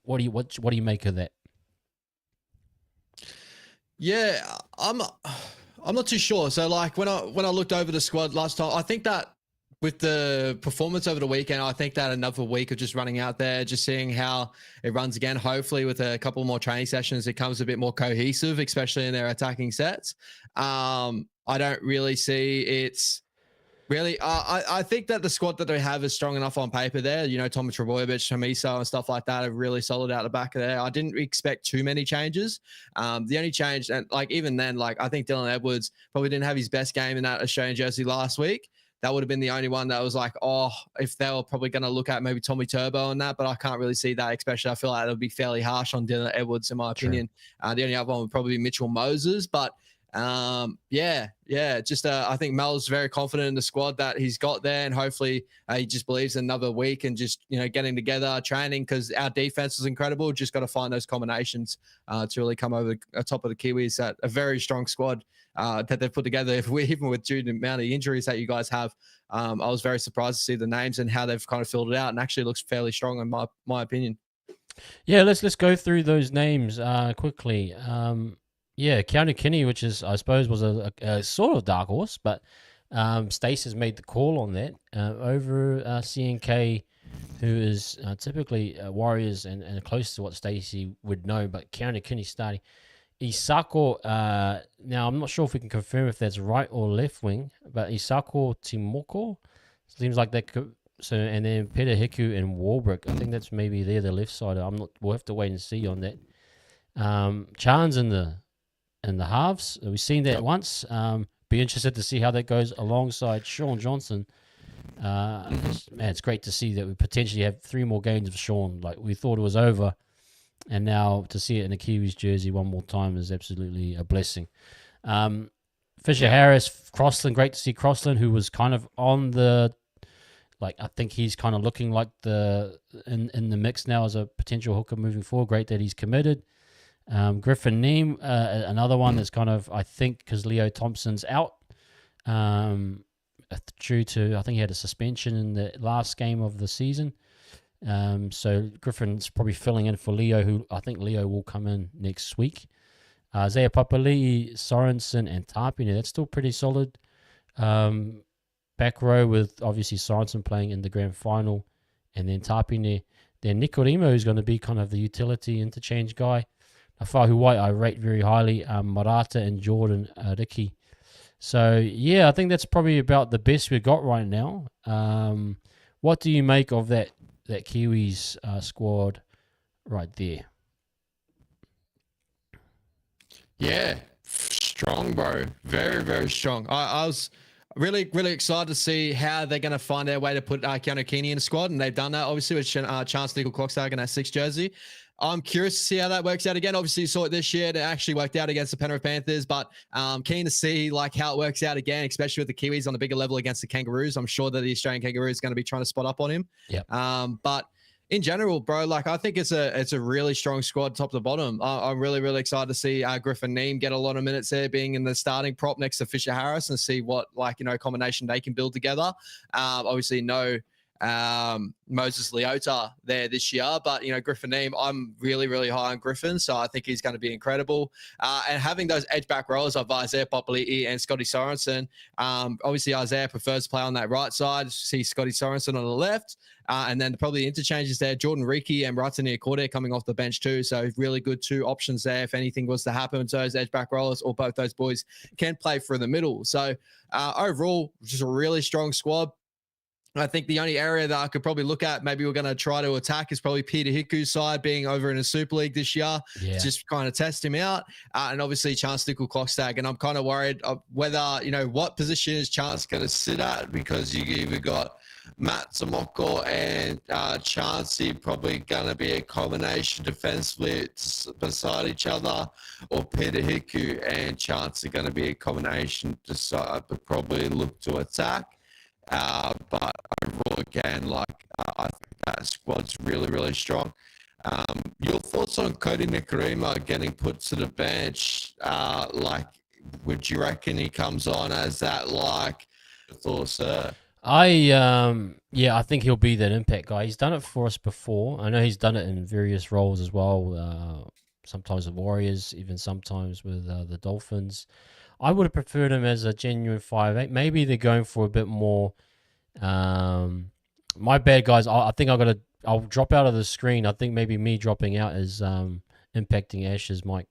what do you make of that? Yeah, I'm not too sure. So like when I looked over the squad last time, I think that with the performance over the weekend, I think that another week of just running out there, just seeing how it runs again, hopefully with a couple more training sessions, it comes a bit more cohesive, especially in their attacking sets. I don't really see it's really, I think that the squad that they have is strong enough on paper there. You know, Tomi Trebojevic, Tomiso, and stuff like that are really solid out the back of there. I didn't expect too many changes. The only change, and like even then, like I think Dylan Edwards probably didn't have his best game in that Australian jersey last week. That would have been the only one that was like, oh, if they were probably going to look at maybe Tommy Turbo and that, but I can't really see that, especially I feel like it would be fairly harsh on Dylan Edwards, in my opinion. The only other one would probably be Mitchell Moses, but just I think Mel's very confident in the squad that he's got there, and hopefully he just believes in another week and just, you know, getting together, training, because our defense is incredible. Just got to find those combinations to really come over the top of the Kiwis. At a very strong squad that they've put together. Even with the amount of injuries that you guys have, I was very surprised to see the names and how they've kind of filled it out, and actually looks fairly strong in my opinion. Yeah, let's go through those names quickly. Yeah, Keanu Kinney, which is, I suppose, was a sort of dark horse, but Stace has made the call on that over CNK, who is typically Warriors and close to what Stacey would know, but Keanu Kinney starting. Isako, now I'm not sure if we can confirm if that's right or left wing, but Isako Timoko seems like that could. So, and then Peter Hiku and Warbrick, I think that's maybe they're the left side. We'll have to wait and see on that. Chan's in the halves. We've seen that once. Be interested to see how that goes alongside Sean Johnson. Man, it's great to see that we potentially have 3 more games of Sean. Like, we thought it was over, and now to see it in a Kiwis jersey one more time is absolutely a blessing. Fisher Harris, Crossland, great to see Crossland, who was kind of on the, like, I think he's kind of looking like in the mix now as a potential hooker moving forward. Great that he's committed. Griffin Neem, another one that's kind of, I think, because Leo Thompson's out due to, I think he had a suspension in the last game of the season. So Griffin's probably filling in for Leo, who I think Leo will come in next week. Isaiah Papali'i, Sorensen, and Tapine, that's still pretty solid. Back row with obviously Sorensen playing in the grand final, and then Tapine. Then Nikorimo, who's going to be kind of the utility interchange guy. Afahu White, I rate very highly. Marata and Jordan Riki. So, yeah, I think that's probably about the best we've got right now. What do you make of that Kiwis squad right there? Yeah, strong, bro. Very, very strong. I was really, really excited to see how they're going to find their way to put Keanu Keeney in the squad, and they've done that, obviously, with Chance Nickel-Klokstad in that 6 jersey. I'm curious to see how that works out again. Obviously, you saw it this year. It actually worked out against the Penrith Panthers, but keen to see like how it works out again, especially with the Kiwis on a bigger level against the Kangaroos. I'm sure that the Australian Kangaroos is going to be trying to spot up on him. Yeah. But in general, bro, like I think it's a really strong squad, top to bottom. I'm really, really excited to see Griffin Neem get a lot of minutes there, being in the starting prop next to Fisher Harris, and see what, like, you know, combination they can build together. Obviously, no Moses Leota there this year, but you know, Griffin Neem, I'm really, really high on Griffin, so I think he's going to be incredible. And having those edge back rollers of Isaiah Papali'i and Scotty Sorensen, obviously Isaiah prefers to play on that right side. See Scotty Sorensen on the left, and then probably the interchanges there, Jordan Riki and Ratani Akorde coming off the bench too. So really good 2 options there if anything was to happen to those edge back rollers, or both those boys can play for the middle. So overall, just a really strong squad. I think the only area that I could probably look at, maybe we're going to try to attack, is probably Peter Hiku's side, being over in a Super League this year. Yeah. Just kind of test him out. And obviously Chance Nickel-Klokstad. And I'm kind of worried of whether, you know, what position is Chance going to sit at, because you either got Matt Tomoko and Chancey probably going to be a combination defensively beside each other, or Peter Hiku and Chance are going to be a combination to probably look to attack. But overall, again, I think that squad's really, really strong. Your thoughts on Cody Nikarima getting put to the bench? Would you reckon he comes on as that thoughts? I think he'll be that impact guy. He's done it for us before. I know he's done it in various roles as well. Sometimes with Warriors, even sometimes with the Dolphins. I would have preferred him as a genuine 5'8". Maybe they're going for a bit more. My bad, guys. I think I'll drop out of the screen. I think maybe me dropping out is impacting Ash's mic.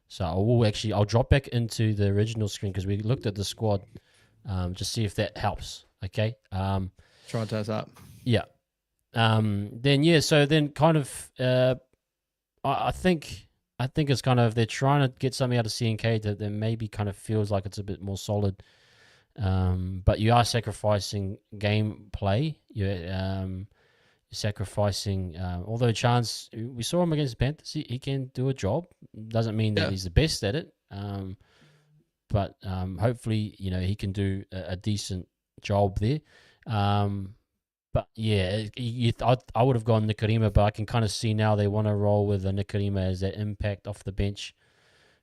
So I'll drop back into the original screen because we looked at the squad. Just see if that helps. Okay. Try and test up. Yeah. So then kind of I think it's kind of they're trying to get something out of CNK that maybe kind of feels like it's a bit more solid. But you are sacrificing gameplay. You're sacrificing. Although Chance, we saw him against the Panthers, he can do a job. Doesn't mean that he's the best at it. But hopefully, he can do a decent job there. But yeah, I would have gone Nikarima, but I can kind of see now they want to roll with a Nikarima as that impact off the bench,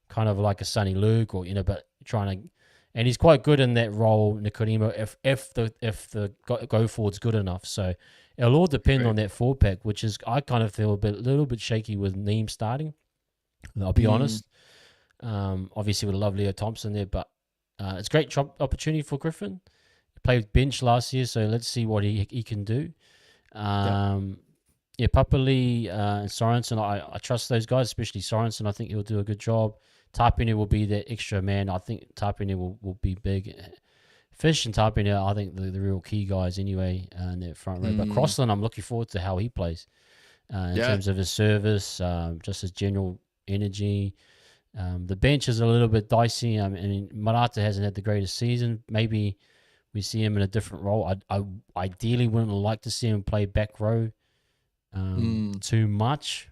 kind of like a Sonny Luke, or but trying to, and he's quite good in that role, Nikarima. If the go forward's good enough, so it'll all depend on that 4-pack, which is I kind of feel a little bit shaky with Neem starting. I'll be honest. Obviously with a lovely Leo Thompson there, but it's a great opportunity for Griffin. He played bench last year, so let's see what he can do. Papali and Sorensen, I trust those guys, especially Sorensen. I think he'll do a good job. Tapine will be that extra man. I think Tapine will be big. Fish and Tapine, I think the real key guys anyway in that front row. But Crossland, I'm looking forward to how he plays in terms of his service, just his general energy. The bench is a little bit dicey. I mean, Marata hasn't had the greatest season. Maybe we see him in a different role. I ideally wouldn't like to see him play back row too much.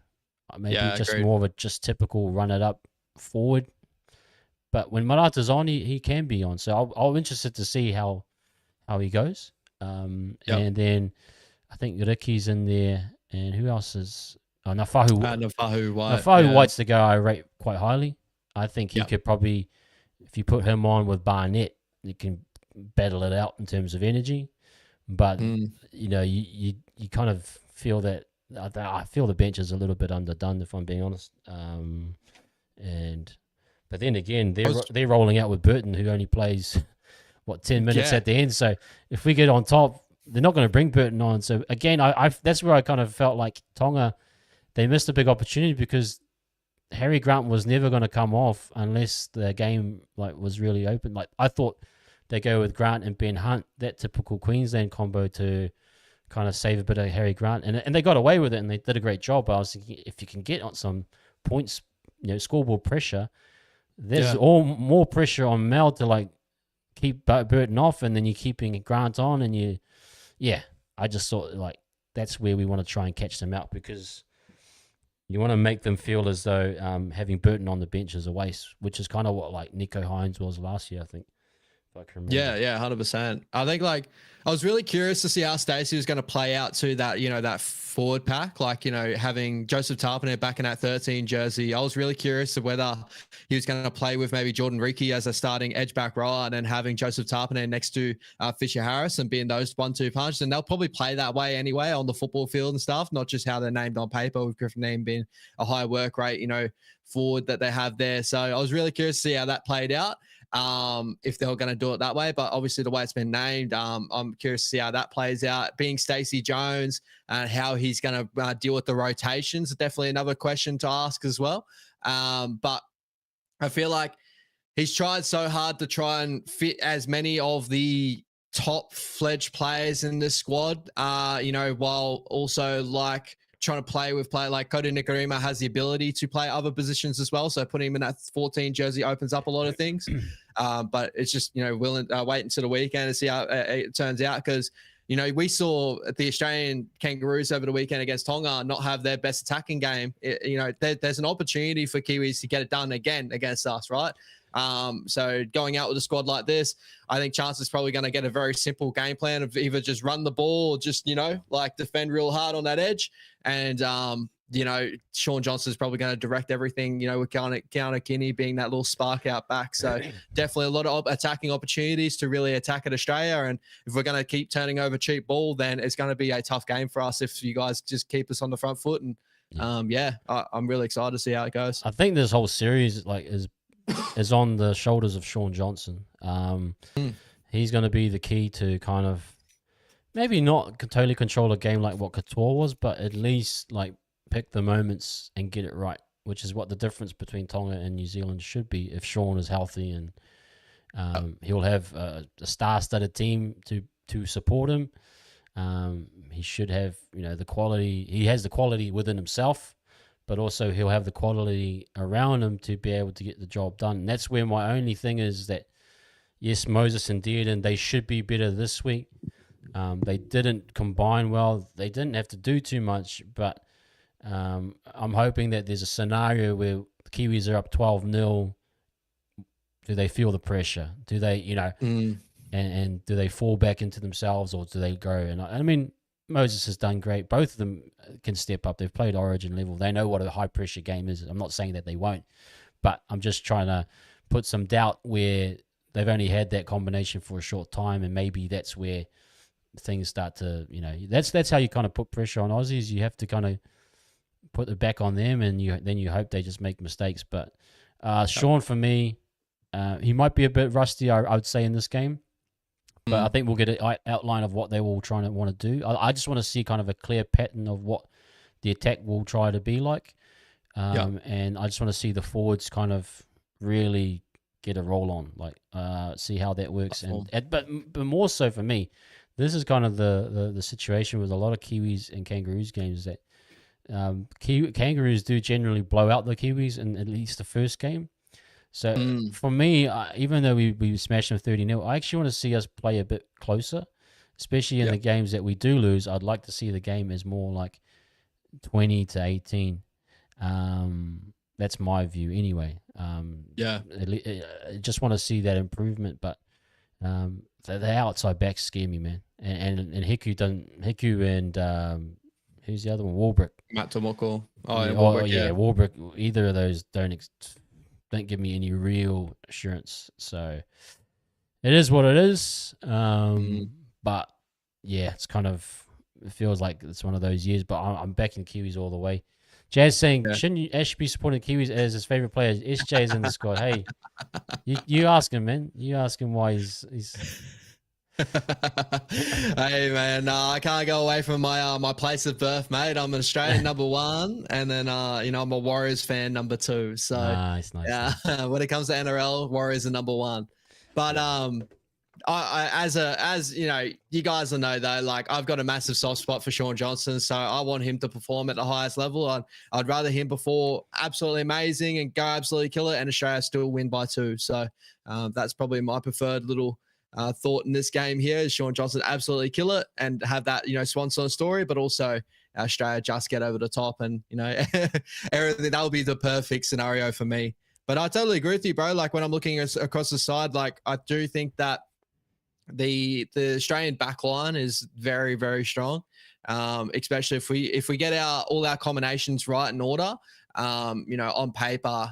Maybe just agreed. More of a just typical run it up forward. But when Marata's on, he can be on. So I'm interested to see how he goes. And then I think Ricky's in there. And who else is... Nafahu White. Nafahu White's the guy I rate quite highly. I think he could probably, if you put him on with Barnett, you can battle it out in terms of energy. But you kind of feel that I feel the bench is a little bit underdone, if I'm being honest. But then again, they're rolling out with Burton, who only plays 10 minutes at the end. So if we get on top, they're not going to bring Burton on. So again, I that's where I kind of felt like Tonga. They missed a big opportunity because Harry Grant was never going to come off unless the game was really open. I thought they go with Grant and Ben Hunt, that typical Queensland combo, to kind of save a bit of Harry Grant, and they got away with it and they did a great job. But I was thinking if you can get on some points, scoreboard pressure, there's all more pressure on Mel to keep Burton off, and then you're keeping Grant on, and I just thought that's where we want to try and catch them out because. You want to make them feel as though having Burton on the bench is a waste, which is kind of what Nico Hines was last year, I think. If I can remember. Yeah, 100%. I think I was really curious to see how Stacey was going to play out to that, that forward pack, having Joseph Tarpane back in that 13 jersey. I was really curious of whether he was going to play with maybe Jordan Riki as a starting edge back row and then having Joseph Tarpane next to Fisher Harris and being those 1-2 punches. And they'll probably play that way anyway on the football field and stuff, not just how they're named on paper, with Griffin Neem being a high work rate, forward that they have there. So I was really curious to see how that played out. If they were going to do it that way, but obviously the way it's been named, I'm curious to see how that plays out. Being Stacey Jones and how he's going to deal with the rotations, definitely another question to ask as well. But I feel like he's tried so hard to try and fit as many of the top fledged players in the squad, while also trying to play like Cody Nikarima has the ability to play other positions as well. So putting him in that 14 jersey opens up a lot of things. But it's just, wait until the weekend and see how it turns out. Because, we saw the Australian Kangaroos over the weekend against Tonga not have their best attacking game. There's an opportunity for Kiwis to get it done again against us, right? So going out with a squad like this, I think Chance is probably going to get a very simple game plan of either just run the ball or just, like defend real hard on that edge. And, Sean Johnson's probably going to direct everything, with Counter Guinea being that little spark out back. So definitely a lot of attacking opportunities to really attack at Australia. And if we're going to keep turning over cheap ball, then it's going to be a tough game for us if you guys just keep us on the front foot. And I'm really excited to see how it goes. I think this whole series is on the shoulders of Sean Johnson. He's going to be the key to kind of maybe not totally control a game like what Couture was, but at least like pick the moments and get it right, which is what the difference between Tonga and New Zealand should be if Sean is healthy, and he'll have a star-studded team to support him. He should have, the quality. He has the quality within himself, but also he'll have the quality around him to be able to get the job done. And that's where my only thing is that, yes, Moses and Dearden, they should be better this week. They didn't combine well. They didn't have to do too much, but I'm hoping that there's a scenario where the Kiwis are up 12-0. Do they feel the pressure? Do they, and do they fall back into themselves, or do they go? And I mean, Moses has done great. Both of them can step up. They've played Origin level. They know what a high-pressure game is. I'm not saying that they won't, but I'm just trying to put some doubt where they've only had that combination for a short time, and maybe that's where things start to, that's how you kind of put pressure on Aussies. You have to kind of put it back on them, and then you hope they just make mistakes. But Sean, for me, he might be a bit rusty, I would say, in this game. But I think we'll get an outline of what they will try to want to do. I just want to see kind of a clear pattern of what the attack will try to be like. And I just want to see the forwards kind of really get a roll on, like see how that works. But more so for me, this is kind of the situation with a lot of Kiwis and Kangaroos games, that Kangaroos do generally blow out the Kiwis in at least the first game. So for me, even though we smashed them 30-0, I actually want to see us play a bit closer, especially in the games that we do lose. I'd like to see the game as more like 20-18. That's my view anyway. I just want to see that improvement, but the outside backs scare me, man. And Hiku and who's the other one? Warbrick. Matt Tomoko. Warbrick. Either of those don't give me any real assurance. So it is what it is. But yeah, it's kind of, it feels like it's one of those years. But I'm backing Kiwis all the way. Jazz saying, shouldn't Ash be supporting Kiwis as his favorite player? SJ is in the squad. Hey, you ask him, man. You ask him why he's. Hey man, I can't go away from my place of birth, mate. I'm an Australian number one, and then I'm a Warriors fan number two. So nice. When it comes to NRL, Warriors are number one. But as you guys will know though, like I've got a massive soft spot for Sean Johnson, so I want him to perform at the highest level. I'd rather him perform absolutely amazing and go absolutely kill it, and Australia still win by 2. So that's probably my preferred little thought in this game here is Sean Johnson absolutely kill it and have that swan song story, but also Australia just get over the top, and everything. That would be the perfect scenario for me. But I totally agree with you, bro. Like when I'm looking across the side, like I do think that the Australian back line is very, very strong, especially if we get all our combinations right in order. On paper,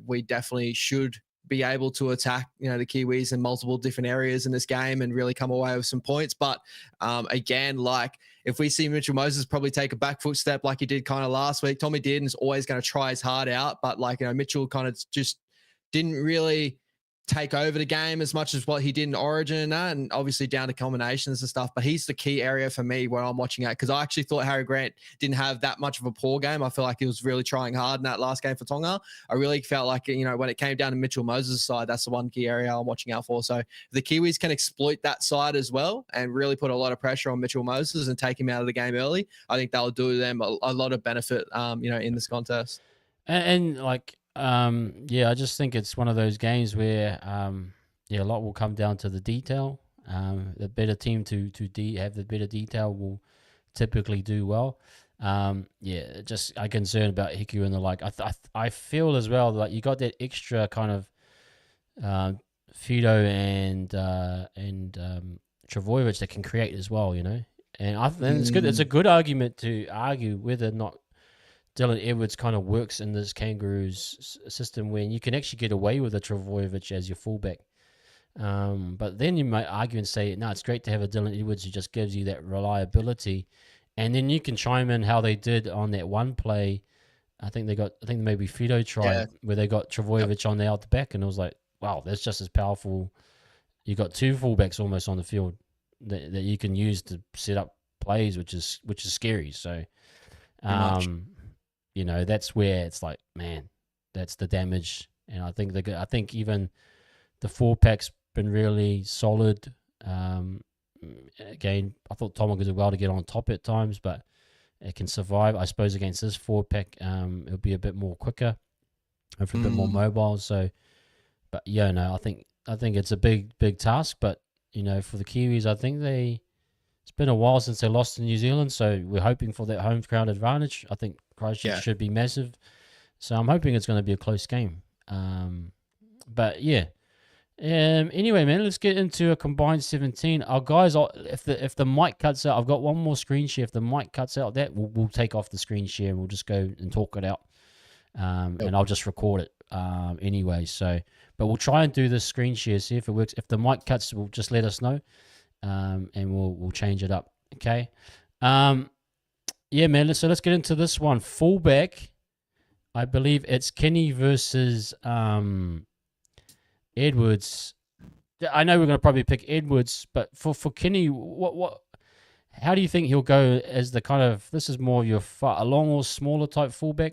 we definitely should be able to attack, the Kiwis in multiple different areas in this game and really come away with some points. But again, like if we see Mitchell Moses probably take a back foot step like he did kind of last week, Tommy Dearden's always going to try his heart out, but like, Mitchell kind of just didn't really take over the game as much as what he did in Origin and obviously down to combinations and stuff. But he's the key area for me where I'm watching at, because I actually thought Harry Grant didn't have that much of a poor game. I feel like he was really trying hard in that last game for Tonga. I really felt like, when it came down to Mitchell Moses' side, that's the one key area I'm watching out for. So the Kiwis can exploit that side as well and really put a lot of pressure on Mitchell Moses and take him out of the game early. I think that'll do them a lot of benefit, in this contest. And like, I just think it's one of those games where, a lot will come down to the detail. The better team to have the better detail will typically do well. I'm concerned about Hiku and the like. I feel as well like you got that extra kind of Fido and Travojevic that can create as well, you know. And I think it's good. It's a good argument to argue whether or not Dylan Edwards kind of works in this Kangaroos system when you can actually get away with a Travojevic as your fullback. But then you might argue and say, no, it's great to have a Dylan Edwards who just gives you that reliability. And then you can chime in how they did on that one play. I think maybe Fido tried where they got Travojevic on the out the back, and it was like, wow, that's just as powerful. You got two fullbacks almost on the field that you can use to set up plays, which is scary. So, you know, that's where it's like, man, that's the damage. And I think even the 4-pack's been really solid. Again, I thought Tonga did well to get on top at times, but it can survive. I suppose against this 4-pack, it'll be a bit more quicker, and a bit more mobile. So, but yeah, no, I think it's a big task. But you know, for the Kiwis, I think it's been a while since they lost to New Zealand, so we're hoping for that home ground advantage. I think Christchurch should be massive, so I'm hoping it's going to be a close game. But yeah. Anyway, man, let's get into a combined 17. Our guys, if the mic cuts out, I've got one more screen share. If the mic cuts out, we'll take off the screen share and we'll just go and talk it out. And I'll just record it anyway. So, but we'll try and do this screen share, see if it works. If the mic cuts, we'll just let us know, and we'll change it up. Okay. Yeah, man. So let's get into this one. Fullback, I believe it's Kenny versus Edwards. I know we're going to probably pick Edwards, but for Kenny, how do you think he'll go as the kind of, this is more of your a long or smaller type fullback?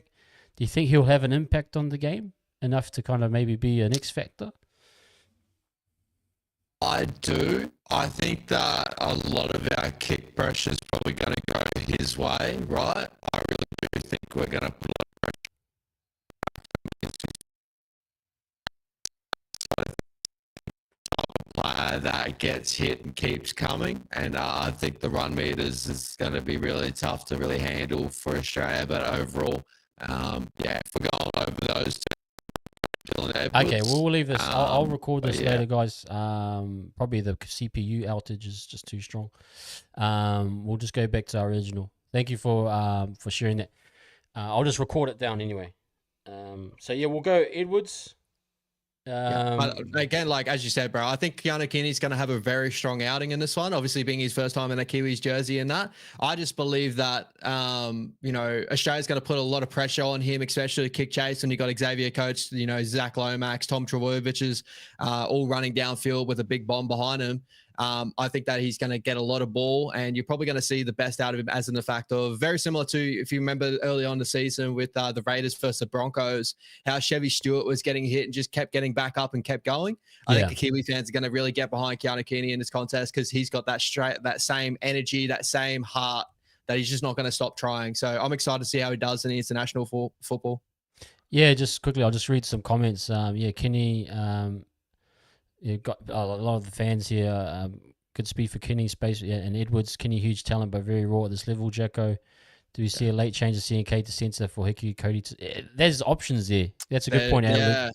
Do you think he'll have an impact on the game enough to kind of maybe be an X factor? I do. I think that a lot of our kick pressure is probably going to go his way, right? I really do think we're going to put a lot of pressure player that gets hit and keeps coming, and I think the run meters is going to be really tough to really handle for Australia. But overall, if we're going over those two, okay, we'll leave this. I'll record this later, guys. Probably the CPU outage is just too strong. We'll just go back to our original. Thank you for sharing that. I'll just record it down anyway. So yeah, we'll go Edwards. But again, like as you said, bro, I think Keanu Kearney's going to have a very strong outing in this one. Obviously, being his first time in a Kiwis jersey and that, I just believe that Australia's going to put a lot of pressure on him, especially kick chase. And you got Xavier Coates, Zach Lomax, Tom Travojevic is all running downfield with a big bomb behind him. I think that he's going to get a lot of ball, and you're probably going to see the best out of him, as in the fact of very similar to, if you remember early on the season with the Raiders versus the Broncos, how Chevy Stewart was getting hit and just kept getting back up and kept going. I think the Kiwi fans are going to really get behind Keanu Kearney in this contest because he's got that same energy, that same heart, that he's just not going to stop trying. So I'm excited to see how he does in the international football. Yeah, just quickly, I'll just read some comments. Kenny. You've got a lot of the fans here. Good speed for Kenny, space, and Edwards. Kenny, huge talent, but very raw at this level. Jacko, do you see a late change of CNK to centre for Hickey, Cody? There's options there. That's a good point, Adam.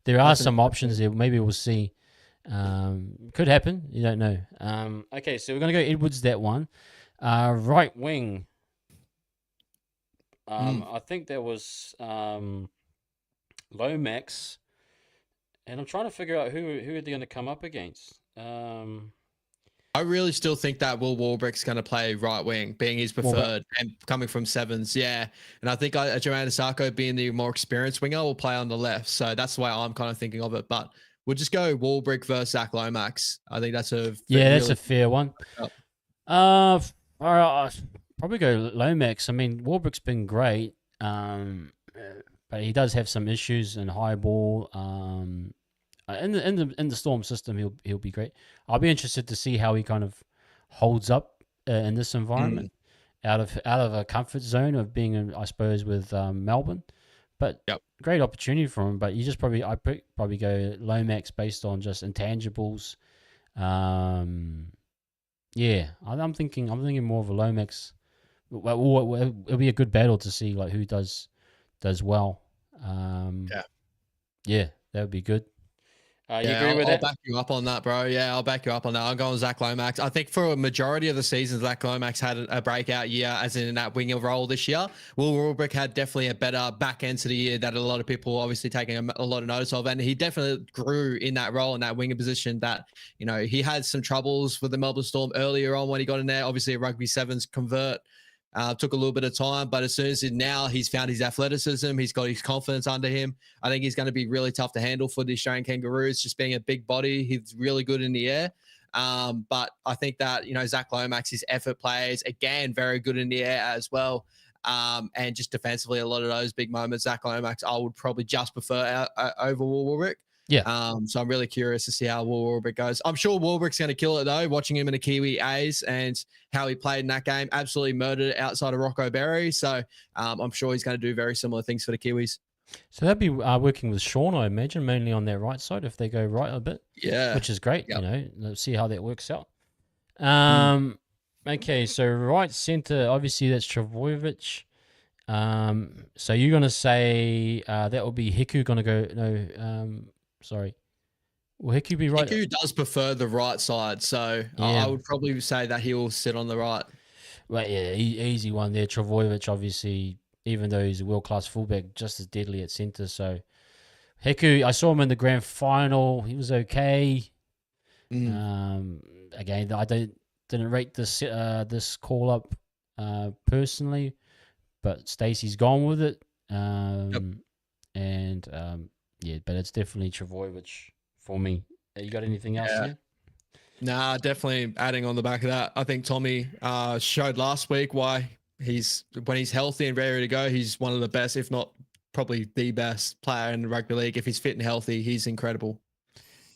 There are some options there. Maybe we'll see. Could happen. You don't know. Okay, so we're going to go Edwards, that one. Right wing. I think there was Lomax. And I'm trying to figure out who are they going to come up against. I really still think that Will Warbrick's going to play right wing, being his preferred and coming from sevens. Yeah. And I think Jermaine Asako, being the more experienced winger, will play on the left. So that's the way I'm kind of thinking of it. But we'll just go Warbrick versus Zach Lomax. I think that's a fair one. All right, probably go Lomax. I mean, Warbrick's been great. But he does have some issues in high ball. In the Storm system, he'll be great. I'll be interested to see how he kind of holds up in this environment, out of a comfort zone of being in, I suppose, with Melbourne. But great opportunity for him. But I probably go Lomax based on just intangibles. I'm thinking more of a Lomax. It'll be a good battle to see like who does well. That would be good. You Yeah, agree with I'll that? back you up on that, bro. Yeah, I'll back you up on that. I'm going Zach Lomax. I think for a majority of the season, Zach Lomax had a breakout year, as in that winger role this year. Will Warbrick had definitely a better back end to the year that a lot of people obviously taking a lot of notice of, and he definitely grew in that role in that winger position. That he had some troubles with the Melbourne Storm earlier on when he got in there. Obviously, a rugby sevens convert. Took a little bit of time, but as soon as he's found his athleticism, he's got his confidence under him. I think he's going to be really tough to handle for the Australian Kangaroos, just being a big body. He's really good in the air. But I think that, Zach Lomax, his effort plays, again, very good in the air as well. And just defensively, a lot of those big moments, Zach Lomax, I would probably just prefer over Warwick. Yeah. So I'm really curious to see how Warwick goes. I'm sure Warwick's going to kill it though. Watching him in the Kiwi A's and how he played in that game, absolutely murdered it outside of Rocco Berry. So I'm sure he's going to do very similar things for the Kiwis. So they'll be working with Sean, I imagine, mainly on their right side if they go right a bit. Yeah, which is great. Yep. Let's see how that works out. Okay, so right center, obviously that's Travojevic. So you're gonna say that will be Hiku gonna go? No, sorry. Will Hiku be right? Hiku does prefer the right side, so I would probably say that he will sit on the right. Well, yeah, easy one there. Travojevic, obviously, even though he's a world-class fullback, just as deadly at center. So Hiku, I saw him in the grand final. He was okay. Again, I didn't rate this call up personally, but Stacey's gone with it. And but it's definitely Travojevic for me. You got anything else there? Nah, definitely adding on the back of that. I think Tommy showed last week why when he's healthy and ready to go, he's one of the best, if not probably the best player in the rugby league. If he's fit and healthy, he's incredible.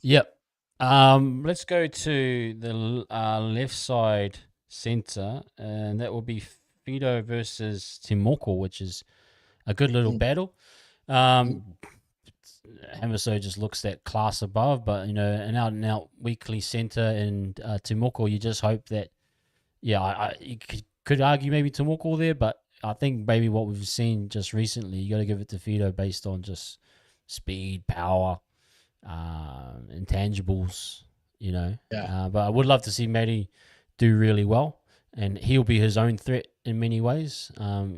Yep. Let's go to the left side center, and that will be Fido versus Timoko, which is a good little battle. Hamiso just looks that class above, but an out-and-out weekly center and Timoko, you just hope that, you could argue maybe Timoko there, but I think maybe what we've seen just recently, you got to give it to Fido based on just speed, power, intangibles, but I would love to see Matty do really well, and he'll be his own threat in many ways.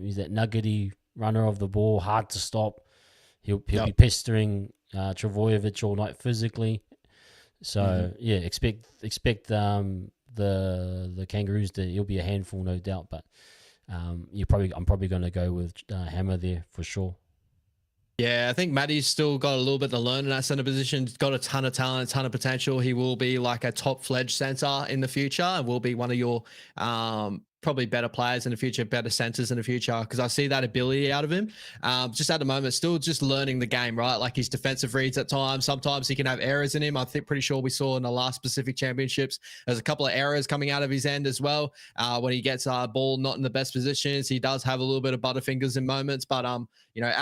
He's that nuggety runner of the ball, hard to stop. He'll be pestering Travojevic all night physically. So expect the Kangaroos he'll be a handful, no doubt. But I'm probably going to go with Hammer there for sure. Yeah, I think Matty's still got a little bit to learn in that center position. He's got a ton of talent, a ton of potential. He will be like a top-fledged center in the future and will be one of your probably better players in the future, better centers in the future, because I see that ability out of him. Just at the moment, still just learning the game, right? Like his defensive reads at times. Sometimes he can have errors in him. I think pretty sure we saw in the last Pacific Championships, there's a couple of errors coming out of his end as well. When he gets ball not in the best positions, he does have a little bit of butterfingers in moments, but out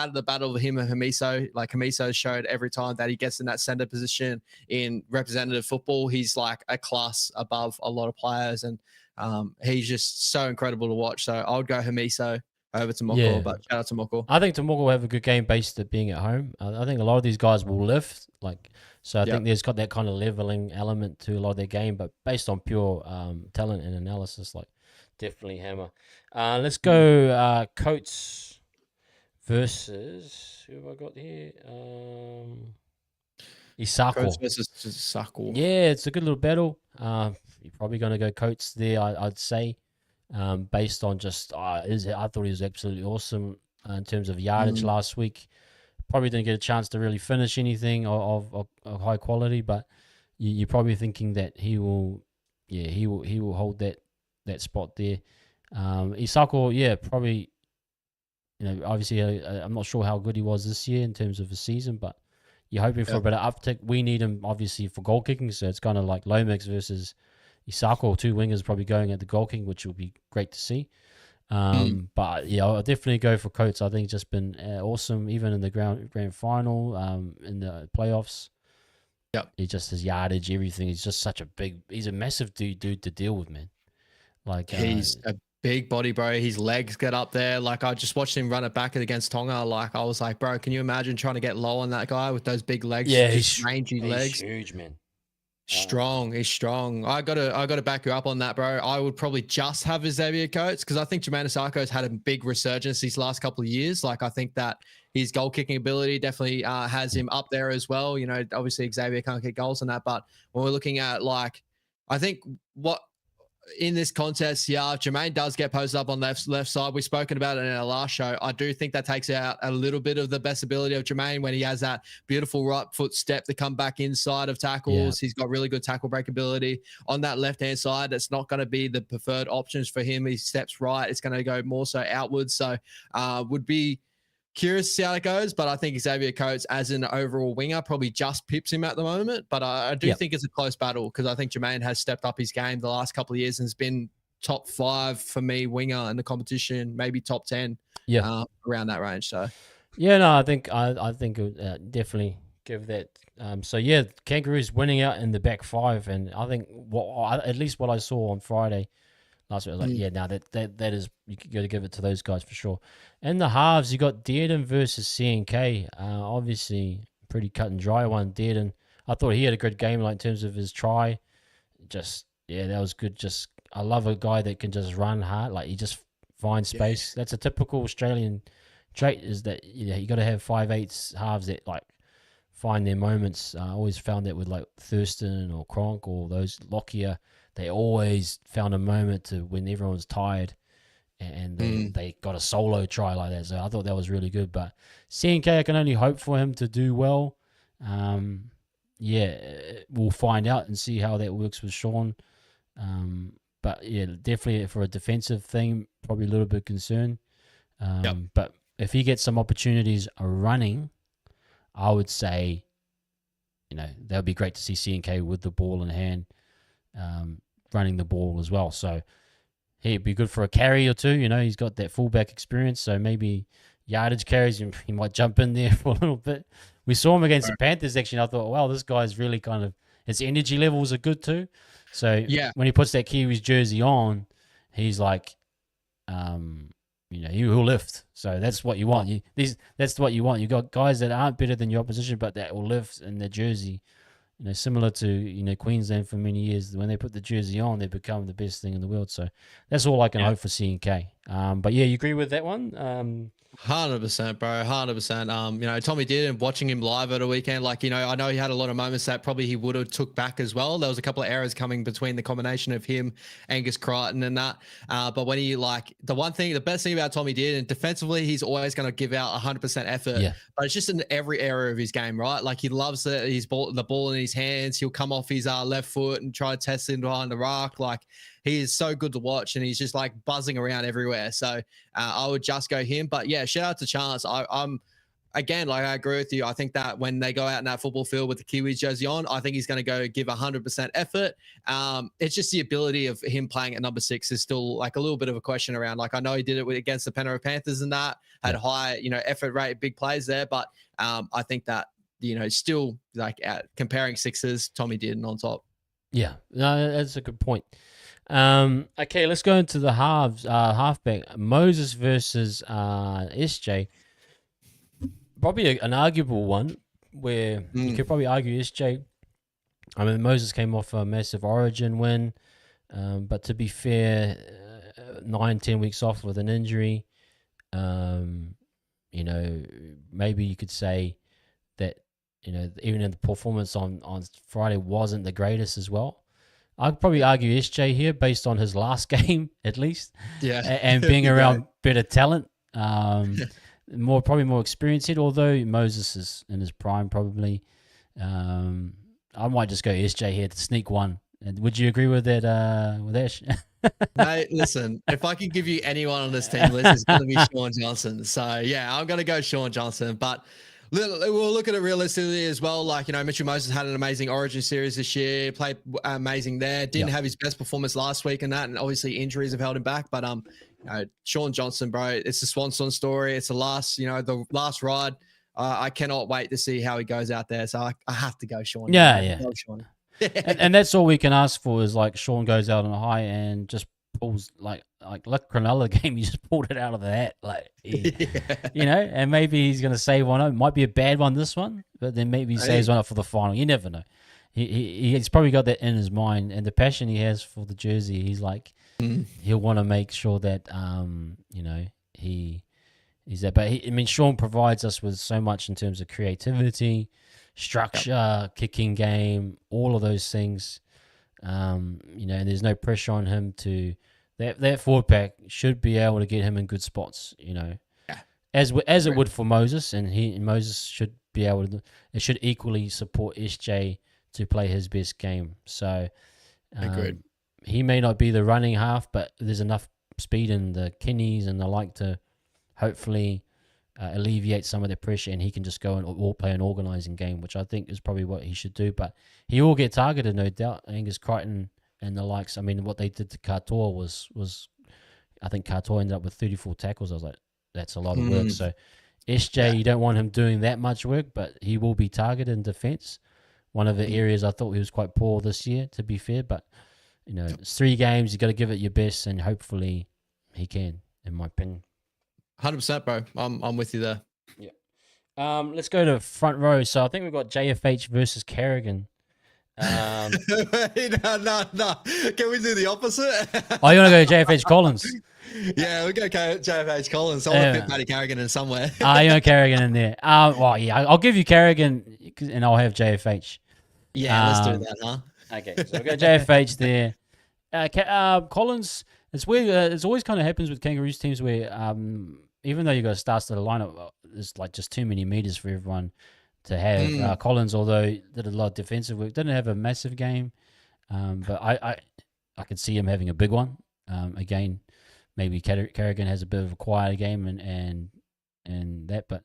of the battle of him and Hamiso, like Hamiso showed every time that he gets in that center position in representative football, he's like a class above a lot of players, and he's just so incredible to watch. So I would go Hamiso over to Moko, but shout out to Moko. I think Tomoko will have a good game based on being at home. I think a lot of these guys will lift, so I think there's got that kind of leveling element to a lot of their game, but based on pure talent and analysis, definitely Hammer. Let's go Coates versus, who have I got here? Isako. Coates versus Isako. Yeah, it's a good little battle. You're probably going to go Coates there, I'd say, based on just I thought he was absolutely awesome in terms of yardage last week. Probably didn't get a chance to really finish anything of high quality, but you're probably thinking that he will hold that spot there. Isako, probably. Obviously, I'm not sure how good he was this year in terms of the season, but you're hoping for a bit of uptick. We need him, obviously, for goal kicking, so it's kind of like Lomax versus Isako, two wingers probably going at the goal kicking, which will be great to see. But, I'll definitely go for Coates. I think he's just been awesome, even in the grand final, in the playoffs. Yep. He just his yardage, everything. He's just he's a massive dude to deal with, man. He's a big body, bro. His legs get up there. Like, I just watched him run it back against Tonga. Like, I was like, bro, can you imagine trying to get low on that guy with those big legs? Yeah, just rangy legs. Huge, man. Strong. He's strong. I gotta back you up on that, bro. I would probably just have Xavier Coates because I think Jermaine Osako's had a big resurgence these last couple of years. Like, I think that his goal kicking ability definitely has him up there as well. You know, obviously Xavier can't kick goals on that, but when we're looking at, like, I think what in this contest, yeah, if Jermaine does get posted up on left side, we've spoken about it in our last show. I do think that takes out a little bit of the best ability of Jermaine when he has that beautiful right foot step to come back inside of tackles. He's got really good tackle break ability on that left-hand side. It's not going to be the preferred options for him. He steps right. It's going to go more so outwards. So would be curious to see how it goes, but I think Xavier Coates as an overall winger probably just pips him at the moment. But I do think it's a close battle because I think Jermaine has stepped up his game the last couple of years and has been top 5 for me winger in the competition, maybe top 10 around that range. So yeah, no, I think definitely give that. So yeah, Kangaroos winning out in the back 5, and I think at least what I saw on Friday last week, I was like, yeah, no, that is, you got to give it to those guys for sure. And the halves, you got Dearden versus CNK. Obviously, pretty cut and dry one. Dearden, I thought he had a good game, like in terms of his try. That was good. I love a guy that can just run hard, like he just finds space. That's a typical Australian trait, is that you got to have 5'8" halves that like find their moments. I always found that with like Thurston or Cronk or those Lockyer. They always found a moment to when everyone's tired, and they got a solo try like that. So I thought that was really good. But CNK, I can only hope for him to do well. We'll find out and see how that works with Sean. But yeah, definitely for a defensive thing, probably a little bit concerned. But if he gets some opportunities running, I would say, that would be great to see CNK with the ball in hand. Running the ball as well, so he'd be good for a carry or two. He's got that fullback experience, so maybe yardage carries, he might jump in there for a little bit. We saw him against the Panthers actually, and I thought, wow, this guy's really kind of, his energy levels are good too. So when he puts that Kiwis jersey on, he's like, he'll lift. So that's what you want. That's what you want. You got guys that aren't better than your opposition, but that will lift in their jersey. Similar to, Queensland for many years. When they put the jersey on, they become the best thing in the world. So that's all I can hope for CNK. But yeah, you agree with that one? 100%, bro. 100%. Tommy did, and watching him live at a weekend, like, I know he had a lot of moments that probably he would have took back as well. There was a couple of errors coming between the combination of him, Angus Crichton, and that. But when he, like, the best thing about Tommy did, and defensively, he's always going to give out 100% effort. Yeah. But it's just in every area of his game, right? Like, he loves the ball in his hands. He'll come off his left foot and try to test it behind the rock. Like, he is so good to watch, and he's just like buzzing around everywhere. So I would just go him. But yeah, shout out to Chance. I'm again, like, I agree with you. I think that when they go out in that football field with the Kiwis jersey on, I think he's going to go give 100% effort. It's just the ability of him playing at number 6 is still like a little bit of a question around. Like, I know he did it against the Penrith Panthers and that had high, effort rate, big plays there. But I think that, still like comparing sixes, Tommy did on top. Yeah, no, that's a good point. Okay, let's go into the halfback. Moses versus SJ. Probably an arguable one where you could probably argue SJ. I mean, Moses came off a massive Origin win, but to be fair, 9-10 weeks off with an injury. Maybe you could say that, even in the performance on Friday wasn't the greatest as well. I'd probably argue SJ here based on his last game, at least. Yeah. And being around better talent, probably more experience here, although Moses is in his prime probably. I might just go SJ here to sneak one. And would you agree with that, Ash? Mate, listen, if I can give you anyone on this team list, it's going to be Sean Johnson. So, yeah, I'm going to go Sean Johnson. But we'll look at it realistically as well. Like, Mitchell Moses had an amazing Origin series this year, played amazing there. Didn't have his best performance last week and that, and obviously injuries have held him back. But Sean Johnson, bro, it's the Swan Song story. It's the last ride. I cannot wait to see how he goes out there. So I have to go Sean. Yeah. Sean. and that's all we can ask for is like Sean goes out on a high and just pulls like Cronulla game, he just pulled it out of the hat, like Yeah. and maybe he's gonna save one up. Might be a bad one this one, but then maybe he saves one up for the final. You never know. He's probably got that in his mind, and the passion he has for the jersey. He's like he'll want to make sure that he's there. But Sean provides us with so much in terms of creativity, structure, kicking game, all of those things. And there's no pressure on him to that forward pack should be able to get him in good spots. As it would for Moses, and Moses should be able to. It should equally support SJ to play his best game. So, Agreed. He may not be the running half, but there's enough speed in the kidneys and the like to hopefully alleviate some of the pressure, and he can just go and all play an organising game, which I think is probably what he should do. But he will get targeted, no doubt. Angus Crichton and the likes. I mean, what they did to Katoa was I think Katoa ended up with 34 tackles. I was like, that's a lot of work. So SJ, you don't want him doing that much work, but he will be targeted in defence. One of the areas I thought he was quite poor this year, to be fair. But, it's 3 games. You got to give it your best, and hopefully he can, in my opinion. 100%, bro. I'm with you there. Yeah. Let's go to front row. So I think we've got JFH versus Carrigan. No. Can we do the opposite? Oh, you want to go JFH Collins? Yeah, we'll go JFH Collins. I want to fit Matty Carrigan in somewhere. You want Carrigan in there. Well, yeah, I'll give you Carrigan, and I'll have JFH. Yeah, let's do that, huh? Okay, so we'll go JFH there. Collins, it's weird. It's always kind of happens with Kangaroos teams where even though you got to start the lineup, there's like just too many meters for everyone to have. Collins, although did a lot of defensive work, didn't have a massive game, but I could see him having a big one. Again, maybe Carrigan has a bit of a quieter game and that, but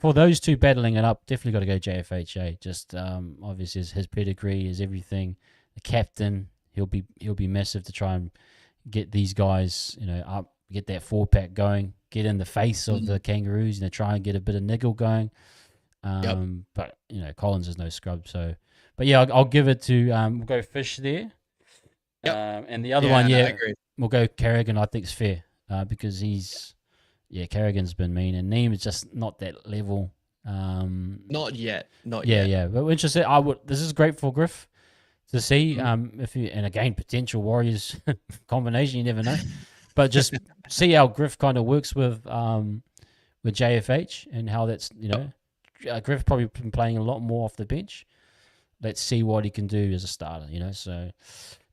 for those two battling it up, definitely got to go JFH. Just obviously his pedigree is everything. The captain, he'll be massive to try and get these guys, up, get that 4-pack going, get in the face of the Kangaroos, try and get a bit of niggle going. But Collins is no scrub. So, but yeah, I'll give it to we'll go Fish there. And the other one, we'll go Carrigan. I think is fair because Carrigan's been mean, and Neem is just not that level. Not yet. Yeah. But interesting. This is great for Griff to see. And again, potential Warriors combination, you never know. But just see how Griff kind of works with JFH and how that's Griff probably been playing a lot more off the bench. Let's see what he can do as a starter. So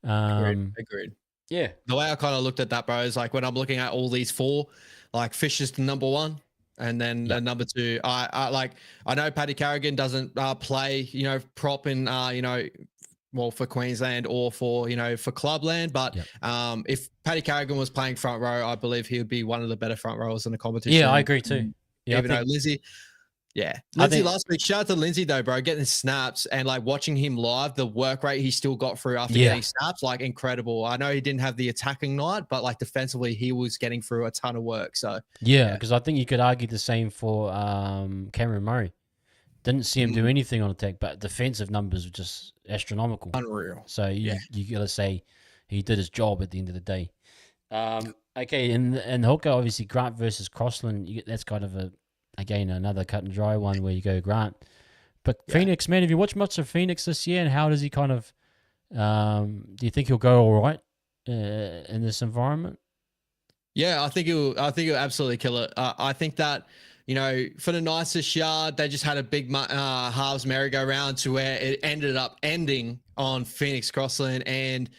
agreed. Yeah. The way I kind of looked at that, bro, is like when I'm looking at all these 4, like Fish is the number 1. And then number 2, I know Paddy Carrigan doesn't play, prop in, for Queensland or for Clubland. But if Paddy Carrigan was playing front row, I believe he would be one of the better front rowers in the competition. Yeah, I agree too. Yeah, even though Lindsay. Yeah. Lindsay last week, shout out to Lindsay though, bro, getting snaps and like watching him live, the work rate he still got through after getting snaps, like incredible. I know he didn't have the attacking night, but like defensively, he was getting through a ton of work. So because I think you could argue the same for Cameron Murray. Didn't see him do anything on attack, but defensive numbers were just astronomical. Unreal. So you got to say he did his job at the end of the day. Okay, and hooker, obviously Grant versus Crossland, that's kind of another cut and dry one where you go Grant. But Phoenix, man, have you watched much of Phoenix this year, and how does he kind of do you think he'll go all right in this environment? Yeah, I think he'll absolutely kill it. I think that, for the nicest yard, they just had a big halves merry-go-round to where it ended up ending on Phoenix Crossland and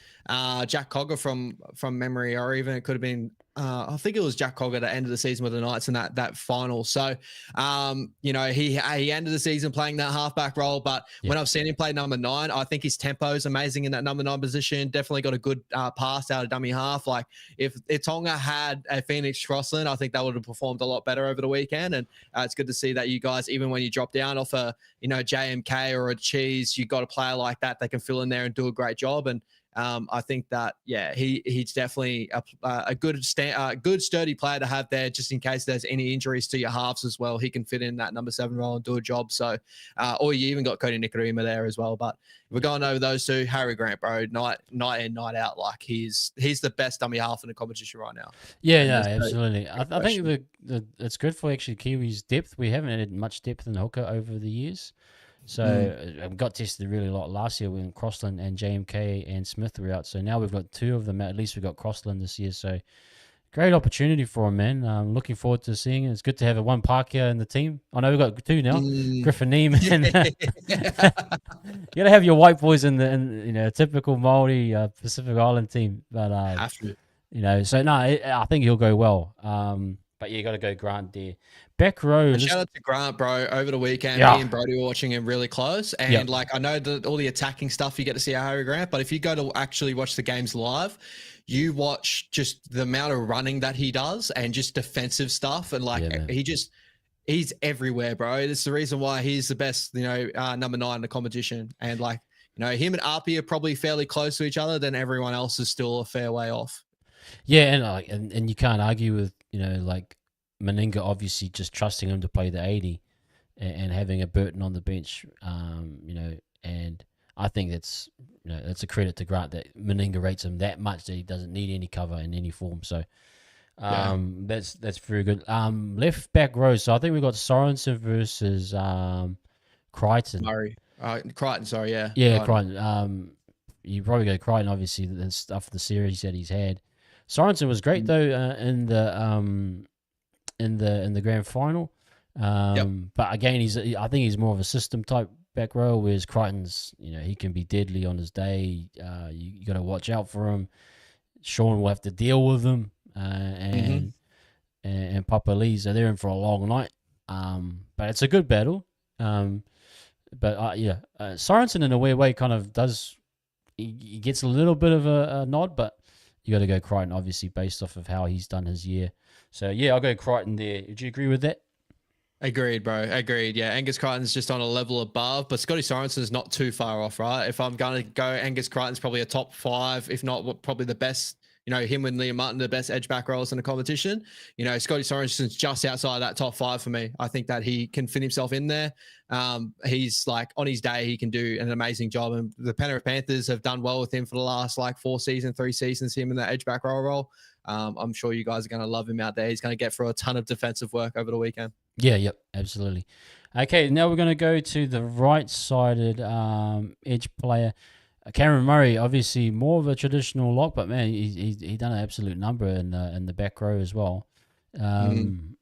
Jack Cogger from memory, or even it could have been I think it was Jack Cogger that ended the season with the Knights in that final. So, he ended the season playing that halfback role, but when I've seen him play number 9, I think his tempo is amazing in that number 9 position. Definitely got a good pass out of dummy half. Like if Tonga had a Phoenix Crossland, I think that would have performed a lot better over the weekend. And it's good to see that you guys, even when you drop down off a, JMK or a Cheese, you got a player like that can fill in there and do a great job. And I think that he's definitely a good sturdy player to have there, just in case there's any injuries to your halves as well. He can fit in that number 7 role and do a job. So, or you even got Cody Nikorima there as well. But if we're going over those two, Harry Grant, bro, night in, night out, like he's the best dummy half in the competition right now. Yeah, no, absolutely. I think it's good for actually Kiwis' depth. We haven't had much depth in the hooker over the years. So got tested really a lot last year when Crossland and JMK and Smith were out. So now we've got 2 of them. At least we've got Crossland this year. So great opportunity for him, man. I'm looking forward to seeing it. It's good to have a one Pākehā in the team. I know we've got 2 now. Griffin Neiman. You got to have your white boys in the typical Māori Pacific Island team. But so no, I think he'll go well. But you got to go Grant there. Back row. Shout out to Grant, bro. Over the weekend, me and Brody were watching him really close. And I know that all the attacking stuff you get to see Harry Grant, but if you go to actually watch the games live, you watch just the amount of running that he does and just defensive stuff. And he's everywhere, bro. It's the reason why he's the best, number 9 in the competition. And him and Arpi are probably fairly close to each other. Then everyone else is still a fair way off. Yeah, and you can't argue with Meninga obviously just trusting him to play the 80 and having a Burton on the bench, and I think that's a credit to Grant that Meninga rates him that much that he doesn't need any cover in any form. So that's very good. Left back row. So I think we've got Sorensen versus Crichton. Murray. Crichton, sorry, yeah. Yeah, Crichton. You probably go Crichton, obviously, the stuff, the series that he's had. Sorensen was great though in the grand final, but again, I think he's more of a system type back row, whereas Crichton's he can be deadly on his day. You got to watch out for him. Sean will have to deal with him, and Papa Lee, so they're in for a long night. But it's a good battle. Sorensen in a weird way kind of does. He gets a little bit of a nod, but you got to go Crichton, obviously, based off of how he's done his year. So, I'll go Crichton there. Would you agree with that? Agreed, bro. Agreed. Yeah, Angus Crichton's just on a level above, but Scotty Sorensen's not too far off, right? If I'm going to go, Angus Crichton's probably a top 5, if not probably the best. Him and Liam Martin, the best edge back rollers in the competition. Scotty Sorensen's just outside that top 5 for me. I think that he can fit himself in there. He's on his day, he can do an amazing job. And the Penrith Panthers have done well with him for the last 3 seasons, him in that edge back roll role. I'm sure you guys are going to love him out there. He's going to get through a ton of defensive work over the weekend. Yeah, yep, absolutely. Okay, now we're going to go to the right-sided edge player. Cameron Murray, obviously more of a traditional lock, but man, he done an absolute number in the back row as well.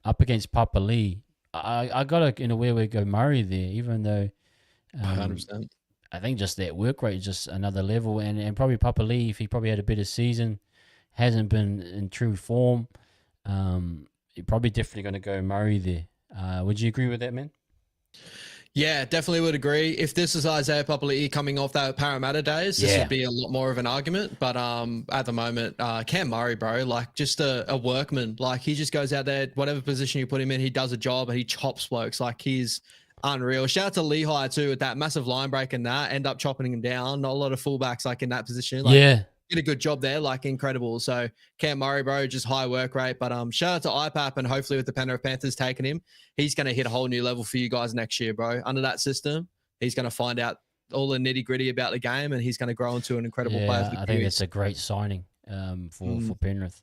Up against Papa Lee, I got to in a weird way go Murray there, even though 100%. I think just that work rate is just another level, and probably Papa Lee, if he probably had a better season, hasn't been in true form, you're probably definitely going to go Murray there. Would you agree with that, man? Yeah, definitely would agree. If this is Isaiah Papali'i coming off that Parramatta days, this would be a lot more of an argument. But at the moment, Cam Murray, bro, just a workman. He just goes out there, whatever position you put him in, he does a job and he chops blokes. He's unreal. Shout out to Lehigh too with that massive line break and that, end up chopping him down. Not a lot of fullbacks in that position. Did a good job there, incredible. So Cam Murray, bro, just high work rate. But shout out to IPAP, and hopefully with the Penrith Panthers taking him, he's going to hit a whole new level for you guys next year, bro. Under that system, he's going to find out all the nitty gritty about the game, and he's going to grow into an incredible player. I think it's a great signing for Penrith.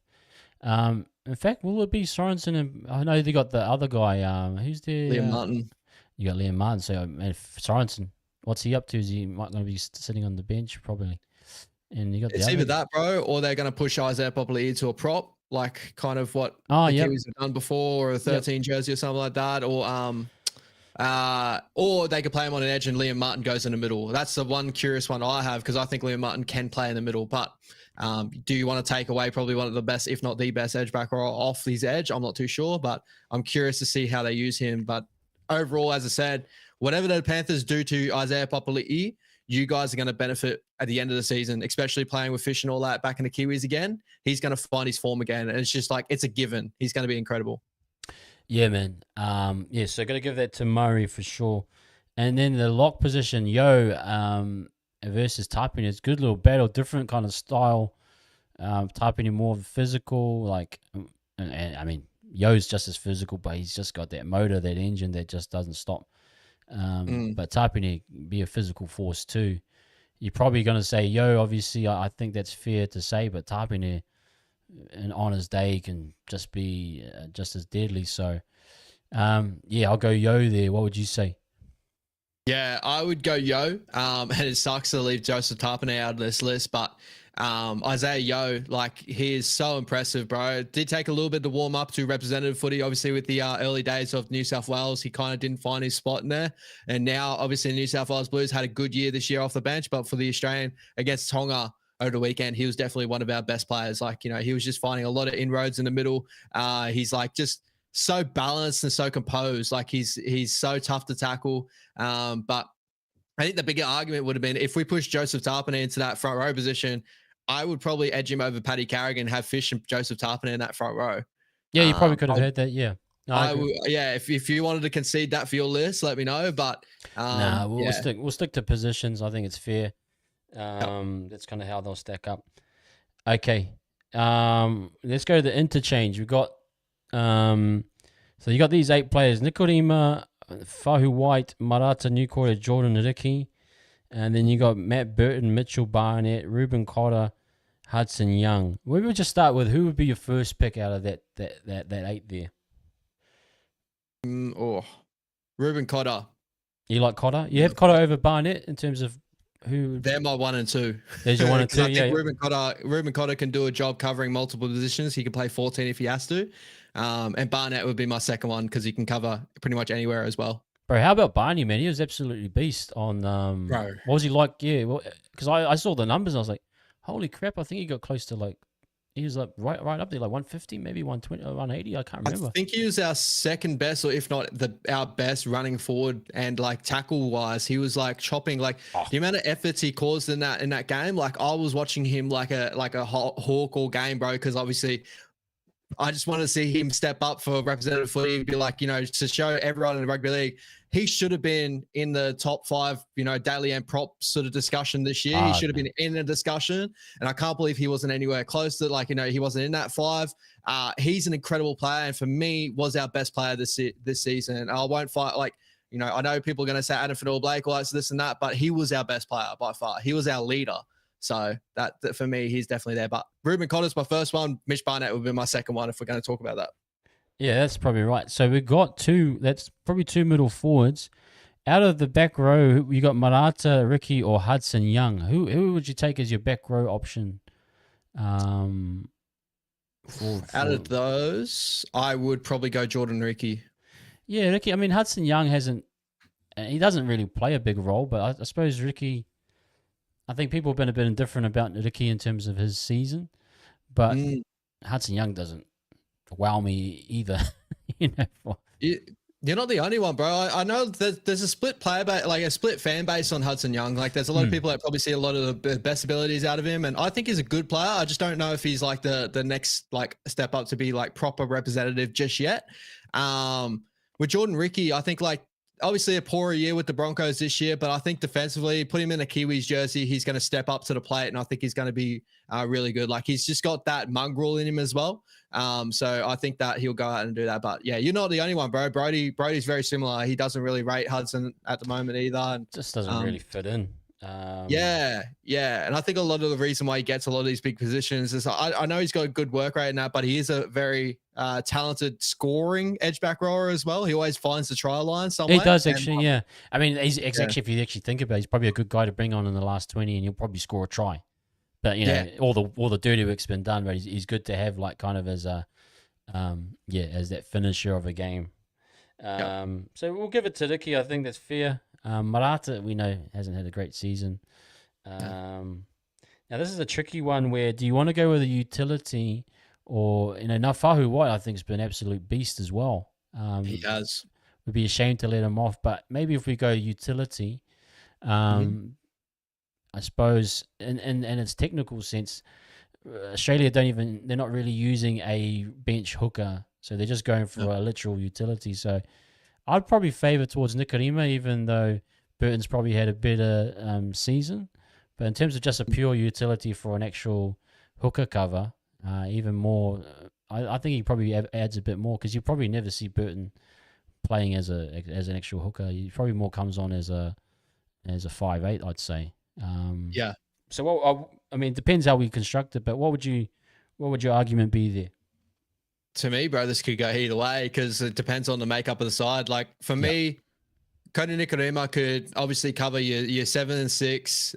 In fact, will it be Sorensen? And I know they got the other guy. Who's there? Liam Martin. You got Liam Martin. So if Sorensen, what's he up to? Is he might going to be sitting on the bench probably? And you got it's either that, bro, or they're going to push Isaiah Papali'i to a prop, kind of what the Kiwis have done before, or a 13 jersey or something like that, or they could play him on an edge and Liam Martin goes in the middle. That's the one curious one I have, because I think Liam Martin can play in the middle. But do you want to take away probably one of the best, if not the best, edge back row off his edge? I'm not too sure, but I'm curious to see how they use him. But overall, as I said, whatever the Panthers do to Isaiah Papali'i, you guys are going to benefit at the end of the season, especially playing with Fish and all that back in the Kiwis again. He's going to find his form again. And it's just it's a given. He's going to be incredible. Yeah, man. So got to give that to Murray for sure. And then the lock position, versus Tapine. It's a good little battle, different kind of style. Tapine more physical, like, and I mean, Yo's just as physical, but he's just got that motor, that engine that just doesn't stop. But Tapine be a physical force too. You're probably going to say Yo, obviously, I think that's fair to say, but Tapine, on his day, can just be just as deadly. So, I'll go Yo there. What would you say? Yeah, I would go Yo. And it sucks to leave Joseph Tapine out of this list, but Isaiah Yo, like, he is so impressive, bro. It did take a little bit to warm up to representative footy, obviously, with the early days of New South Wales. He kind of didn't find his spot in there. And now, obviously, New South Wales Blues had a good year this year off the bench, but for the Australian against Tonga over the weekend, he was definitely one of our best players. Like, he was just finding a lot of inroads in the middle. He's like just so balanced and so composed. Like, he's so tough to tackle. But I think the bigger argument would have been if we push Joseph Tapine into that front row position, I would probably edge him over Paddy Carrigan, have Fish and Joseph Tapine in that front row. Yeah, you probably could have heard that. Yeah. No, if you wanted to concede that for your list, let me know. But we'll stick to positions. I think it's fair. That's kind of how they'll stack up. Okay. Let's go to the interchange. We've got so you got these 8 players: Nikorima, Fahu White, Marata Newcourt, Jordan Riki, and then you got Matt Burton, Mitchell Barnett, Ruben Cotter, Hudson Young. We would just start with who would be your first pick out of that 8 there. Ruben Cotter. You like Cotter? You have Cotter over Barnett in terms of who? They're my 1 and 2. There's your 1 and 2. I think Ruben Cotter can do a job covering multiple positions. He can play 14 if he has to. And Barnett would be my second one because he can cover pretty much anywhere as well. Bro, how about Barney, man? He was absolutely beast on. Bro, what was he like? Yeah, well, because I saw the numbers, and I was like, holy crap! I think he got close to like, he was like right up there, like 150, maybe 120 or 180. I can't remember. I think he was our second best, or if not our best running forward, and like tackle wise, he was like chopping. Like the amount of efforts he caused in that game. Like I was watching him like a hawk all game, bro. Because obviously, I just want to see him step up for representative footy and be like, to show everyone in the rugby league, he should have been in the top 5, daily and prop sort of discussion this year. He should have been in a discussion. And I can't believe he wasn't anywhere close to he wasn't in that 5. He's an incredible player. And for me, was our best player this season. I won't fight I know people are going to say Adam Finnell-Blake, all that's this and that, but he was our best player by far. He was our leader. So that for me, he's definitely there. But Ruben Cotter's my first one. Mitch Barnett would be my second one if we're going to talk about that. Yeah, that's probably right. So we've got 2. That's probably 2 middle forwards. Out of the back row, you got Marata, Riki, or Hudson Young. Who would you take as your back row option? Out of those, I would probably go Jordan Riki. Yeah, Riki. I mean, Hudson Young he doesn't really play a big role, but I suppose Riki. I think people have been a bit indifferent about Riki in terms of his season, but Hudson Young doesn't wow me either. You're not the only one, bro. I know there's a split player base, like a split fan base on Hudson Young. Like there's a lot of people that probably see a lot of the best abilities out of him, and I think he's a good player. I just don't know if he's like the next like step up to be like proper representative just yet. With Jordan Riki, I think like obviously a poorer year with the Broncos this year, but I think defensively, put him in a Kiwis jersey, he's going to step up to the plate, and I think he's going to be really good. Like he's just got that mongrel in him as well. So I think that he'll go out and do that. But yeah, you're not the only one, bro. Brody's very similar. He doesn't really rate Hudson at the moment either. And just doesn't really fit in. Yeah. And I think a lot of the reason why he gets a lot of these big positions is I know he's got a good work rate in that, but he is a very talented scoring edge back rower as well. He always finds the try line somewhere. He does actually, yeah. I mean, actually, if you actually think about it, he's probably a good guy to bring on in the last 20 and he'll probably score a try. But, all the dirty work's been done, but he's good to have like kind of as a, as that finisher of a game. So we'll give it to Ricky. I think that's fair. Marata, we know, hasn't had a great season. Now, this is a tricky one where do you want to go with a utility or, now Fahu White, I think, has been absolute beast as well. He has. Would be ashamed to let him off, but maybe if we go utility, I suppose, in its technical sense, Australia they're not really using a bench hooker, so they're just going for a literal utility. So I'd probably favour towards Nikorima, even though Burton's probably had a better season. But in terms of just a pure utility for an actual hooker cover, even more, I think he probably adds a bit more, because you probably never see Burton playing as an actual hooker. He probably more comes on as a 5'8", I'd say. Yeah. So I mean, it depends how we construct it, but what would your argument be there? To me, bro, this could go either way because it depends on the makeup of the side. Like for me, Kodi Nikorima could obviously cover your 7 and 6,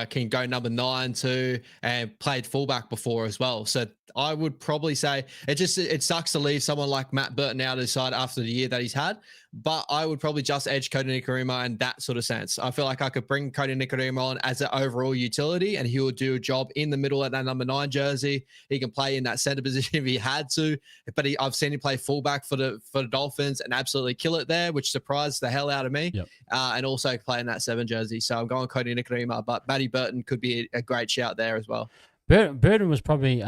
can go number 9 too, and played fullback before as well. So I would probably say it sucks to leave someone like Matt Burton out of the side after the year that he's had, but I would probably just edge Kodi Nikorima in that sort of sense. I feel like I could bring Kodi Nikorima on as an overall utility, and he will do a job in the middle at that number 9 jersey. He can play in that center position if he had to, but I've seen him play fullback for the Dolphins and absolutely kill it there, which surprised the hell out of me. Yep. And also play in that 7 jersey. So I'm going Kodi Nikorima, but Matty Burton could be a great shout there as well. Burton was probably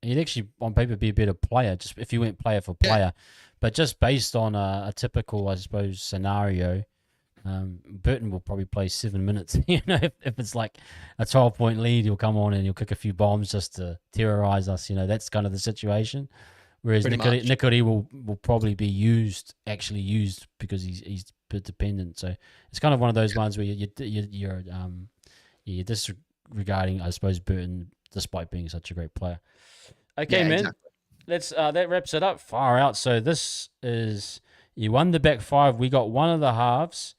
he'd actually on paper be a better player, just if you went player for player, but just based on a typical, I suppose, scenario, Burton will probably play 7 minutes. If it's like a 12-point lead, he'll come on and he'll kick a few bombs just to terrorize us. That's kind of the situation. Whereas Nikori will probably be actually used because he's bit dependent. So it's kind of one of those ones where you're disregarding, I suppose, Burton despite being such a great player. Okay, man. Exactly. Let's that wraps it up. Far out. So this is, you won the back 5. We got one of the halves.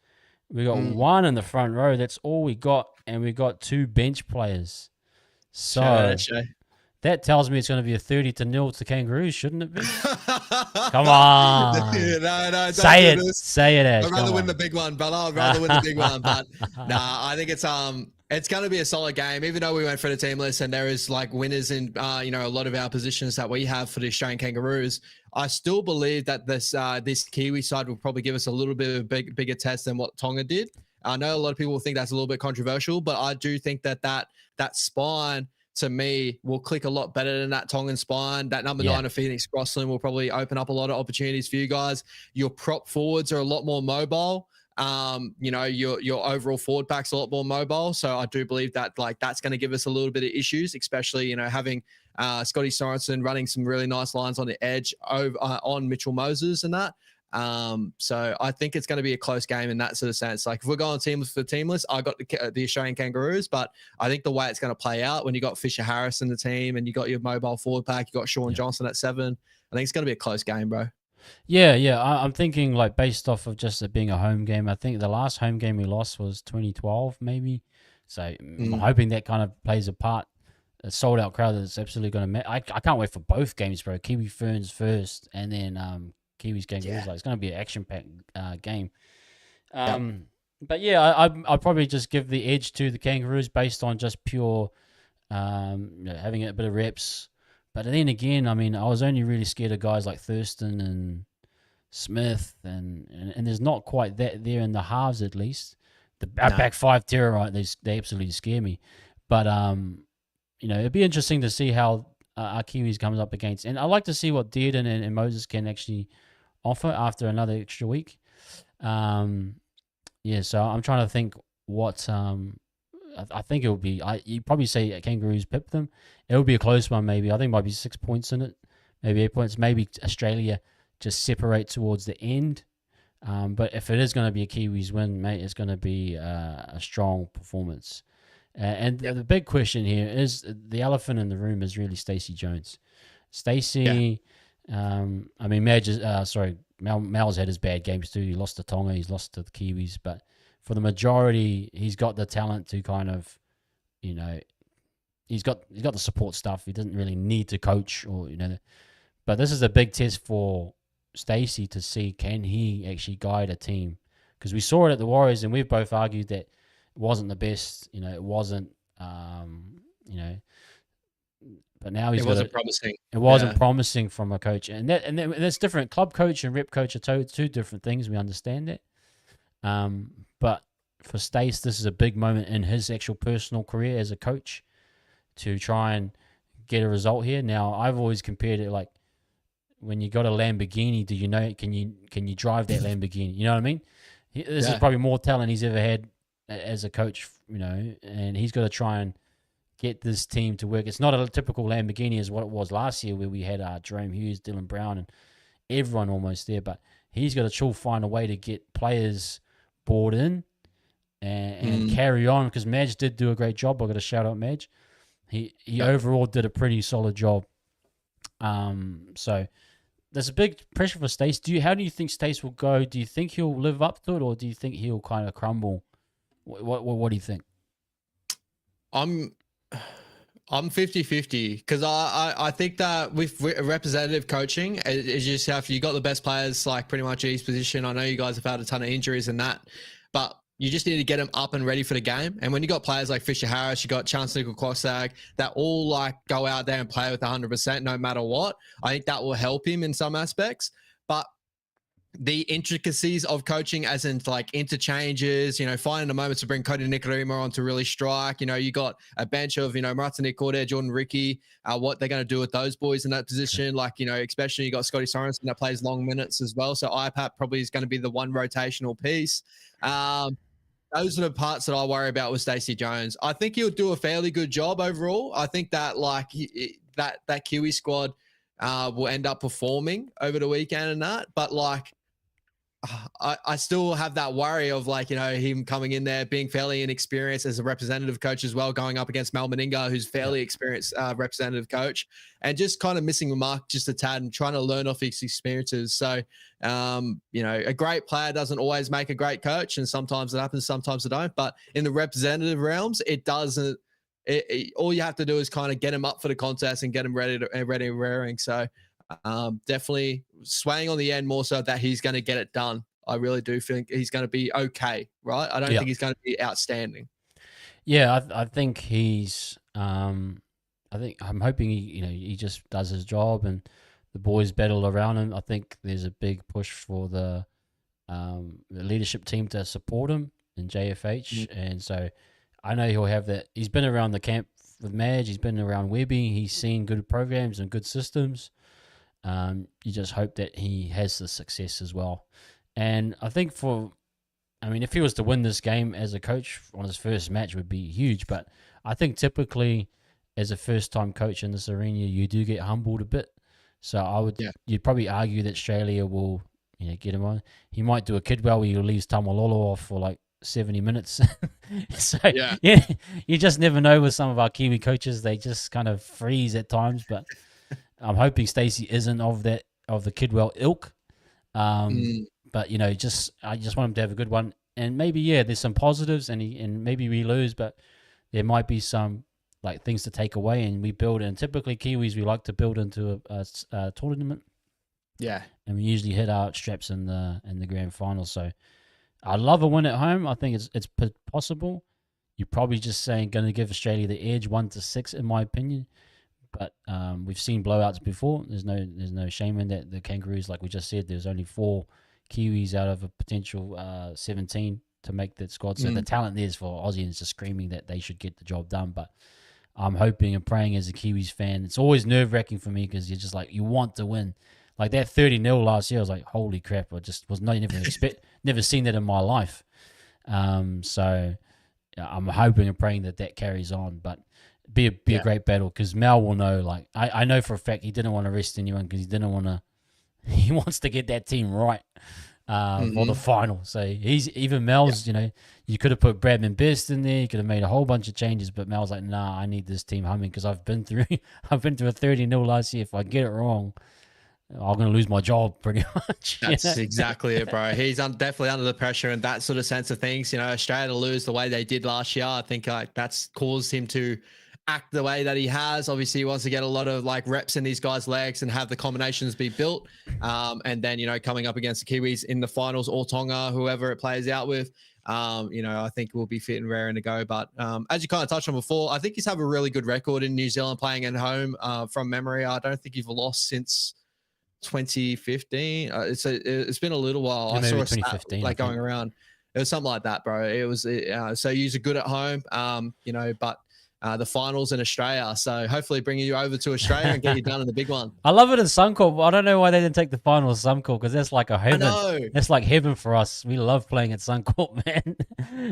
We got one in the front row. That's all we got, and we got 2 bench players. So that tells me it's going to be a 30-0 to Kangaroos, shouldn't it be? Come on. No, say it. Say it, Ash. I'd rather win the big one, but I'd rather win the big one. But I think it's going to be a solid game, even though we went for the team list and there is like winners in a lot of our positions that we have for the Australian Kangaroos. I still believe that this Kiwi side will probably give us a little bit of a bigger test than what Tonga did. I know a lot of people think that's a little bit controversial, but I do think that spine, to me, will click a lot better than that Tongan spine. That number 9 of Phoenix Crossland will probably open up a lot of opportunities for you guys. Your prop forwards are a lot more mobile. Your overall forward pack's a lot more mobile. So I do believe that that's going to give us a little bit of issues, especially, having Scotty Sorensen running some really nice lines on the edge over on Mitchell Moses and that. So I think it's going to be a close game in that sort of sense. Like if we're going teamless for teamless, I got the Australian Kangaroos, but I think the way it's going to play out when you got Fisher Harris in the team and you got your mobile forward pack, you got Sean Johnson at 7. I think it's going to be a close game, bro. Yeah. I'm thinking like based off of just it being a home game. I think the last home game we lost was 2012, maybe. So I'm hoping that kind of plays a part. A sold out crowd that's absolutely going to. I can't wait for both games, bro. Kiwi Ferns first, and then Kiwis Kangaroos. It's going to be an action-packed game. But yeah, I'd probably just give the edge to the Kangaroos based on just pure having a bit of reps. But then again, I mean, I was only really scared of guys like Thurston and Smith, and there's not quite that there in the halves at least. Our back 5 terror, right? They absolutely scare me. But it'd be interesting to see how our Kiwis comes up against, and I'd like to see what Dearden and Moses can actually offer after another extra week. So I'm trying to think what I think it will be. You'd probably say Kangaroos pip them. It will be a close one, maybe. I think it might be 6 points in it, maybe 8 points. Maybe Australia just separate towards the end. But if it is going to be a Kiwis win, mate, it's going to be a strong performance. The big question here is, the elephant in the room is really Stacey Jones. Stacey, I mean, Mal's had his bad games too. He lost to Tonga, he's lost to the Kiwis, but for the majority, he's got the talent to kind of, he's got the support stuff. He doesn't really need to coach but this is a big test for Stacey to see, can he actually guide a team? Because we saw it at the Warriors, and we've both argued that it wasn't the best, it wasn't, but now it wasn't promising. It wasn't promising from a coach, and that's different. Club coach and rep coach are two different things. We understand that, but for Stace, this is a big moment in his actual personal career as a coach to try and get a result here. Now, I've always compared it like when you got a Lamborghini. Do you know? Can you drive that Lamborghini? You know what I mean? This is probably more talent he's ever had as a coach and he's got to try and get this team to work. It's not a typical Lamborghini as what it was last year, where we had Jerome Hughes, Dylan Brown, and everyone almost there. But he's got to find a way to get players bought in and carry on, because Madge did do a great job. I've got to shout out Madge. He overall did a pretty solid job. So there's a big pressure for Stace. How do you think Stace will go? Do you think he'll live up to it, or do you think he'll kind of crumble? What do you think? I'm 50-50, because I think that with representative coaching, it's just you got the best players like pretty much at each position. I know you guys have had a ton of injuries and that, but you just need to get them up and ready for the game. And when you got players like Fisher Harris, you got Chance Nickel-Cossack that all like go out there and play with 100% no matter what, I think that will help him in some aspects. But the intricacies of coaching, as in like interchanges, finding the moments to bring Cody Nikorima on to really strike. You got a bench of, Marata Nick Corder, Jordan Ricky, what they're going to do with those boys in that position. Like, especially you got Scotty Sorensen that plays long minutes as well. So IPAP probably is going to be the one rotational piece. Those are the parts that I worry about with Stacey Jones. I think he'll do a fairly good job overall. I think that like that Kiwi squad will end up performing over the weekend and that, but like, I still have that worry of like, him coming in there, being fairly inexperienced as a representative coach as well, going up against Mel Meninga, who's fairly experienced representative coach, and just kind of missing the mark just a tad and trying to learn off his experiences. So, a great player doesn't always make a great coach, and sometimes it happens, sometimes it don't. But in the representative realms, it doesn't. All you have to do is kind of get him up for the contest and get him ready and raring. So, definitely swaying on the end more so that he's going to get it done. I really do think he's going to be okay, right? I don't think he's going to be outstanding. Yeah, I think he's. I'm hoping he just does his job and the boys battle around him. I think there's a big push for the leadership team to support him in JFH, and so I know he'll have that. He's been around the camp with Madge. He's been around Webby. He's seen good programs and good systems. You just hope that he has the success as well. And I think if he was to win this game as a coach on his first match, would be huge. But I think typically as a first-time coach in this arena, you do get humbled a bit. So you'd probably argue that Australia will, get him on. He might do a Kidwell where he leaves Tamalolo off for like 70 minutes. So you just never know with some of our Kiwi coaches. They just kind of freeze at times, but I'm hoping Stacey isn't of the Kidwell ilk. But I just want him to have a good one. And maybe there's some positives, and maybe we lose, but there might be some like things to take away, and we build. And typically Kiwis, we like to build into a tournament. Yeah, and we usually hit our straps in the grand final. So I love a win at home. I think it's possible. You're probably just saying going to give Australia the edge 1-6 in my opinion. But we've seen blowouts before. There's no shame in that. The Kangaroos, like we just said, there's only 4 Kiwis out of a potential 17 to make that squad. So the talent there is for Aussies just screaming that they should get the job done. But I'm hoping and praying as a Kiwis fan. It's always nerve-wracking for me because you're just like, you want to win. Like that 30-0 last year, I was like, holy crap. I just was not even never seen that in my life. So I'm hoping and praying that carries on. But be a great battle because Mel will know. Like I know for a fact he didn't want to rest anyone because he wants to get that team right for the final. So even Mel's. You could have put Bradman Best in there. You could have made a whole bunch of changes, but Mel's like, nah, I need this team humming because I've been through a 30-0 last year. If I get it wrong, I'm going to lose my job pretty much. That's exactly it, bro. He's definitely under the pressure and that sort of sense of things. Australia to lose the way they did last year, I think that's caused him to act the way that he has. Obviously, he wants to get a lot of like reps in these guys' legs and have the combinations be built. And then, coming up against the Kiwis in the finals or Tonga, whoever it plays out with, I think we'll be fit and raring to go. But as you kind of touched on before, I think he's have a really good record in New Zealand playing at home from memory. I don't think you've lost since 2015. It's been a little while. I saw a stat like going around. It was something like that, bro. It was so he's good at home, but the finals in Australia. So hopefully bringing you over to Australia and get you done in the big one. I love it in Suncorp. I don't know why they didn't take the finals of Suncorp, because that's like a heaven. I know. That's like heaven for us. We love playing at Suncorp, man.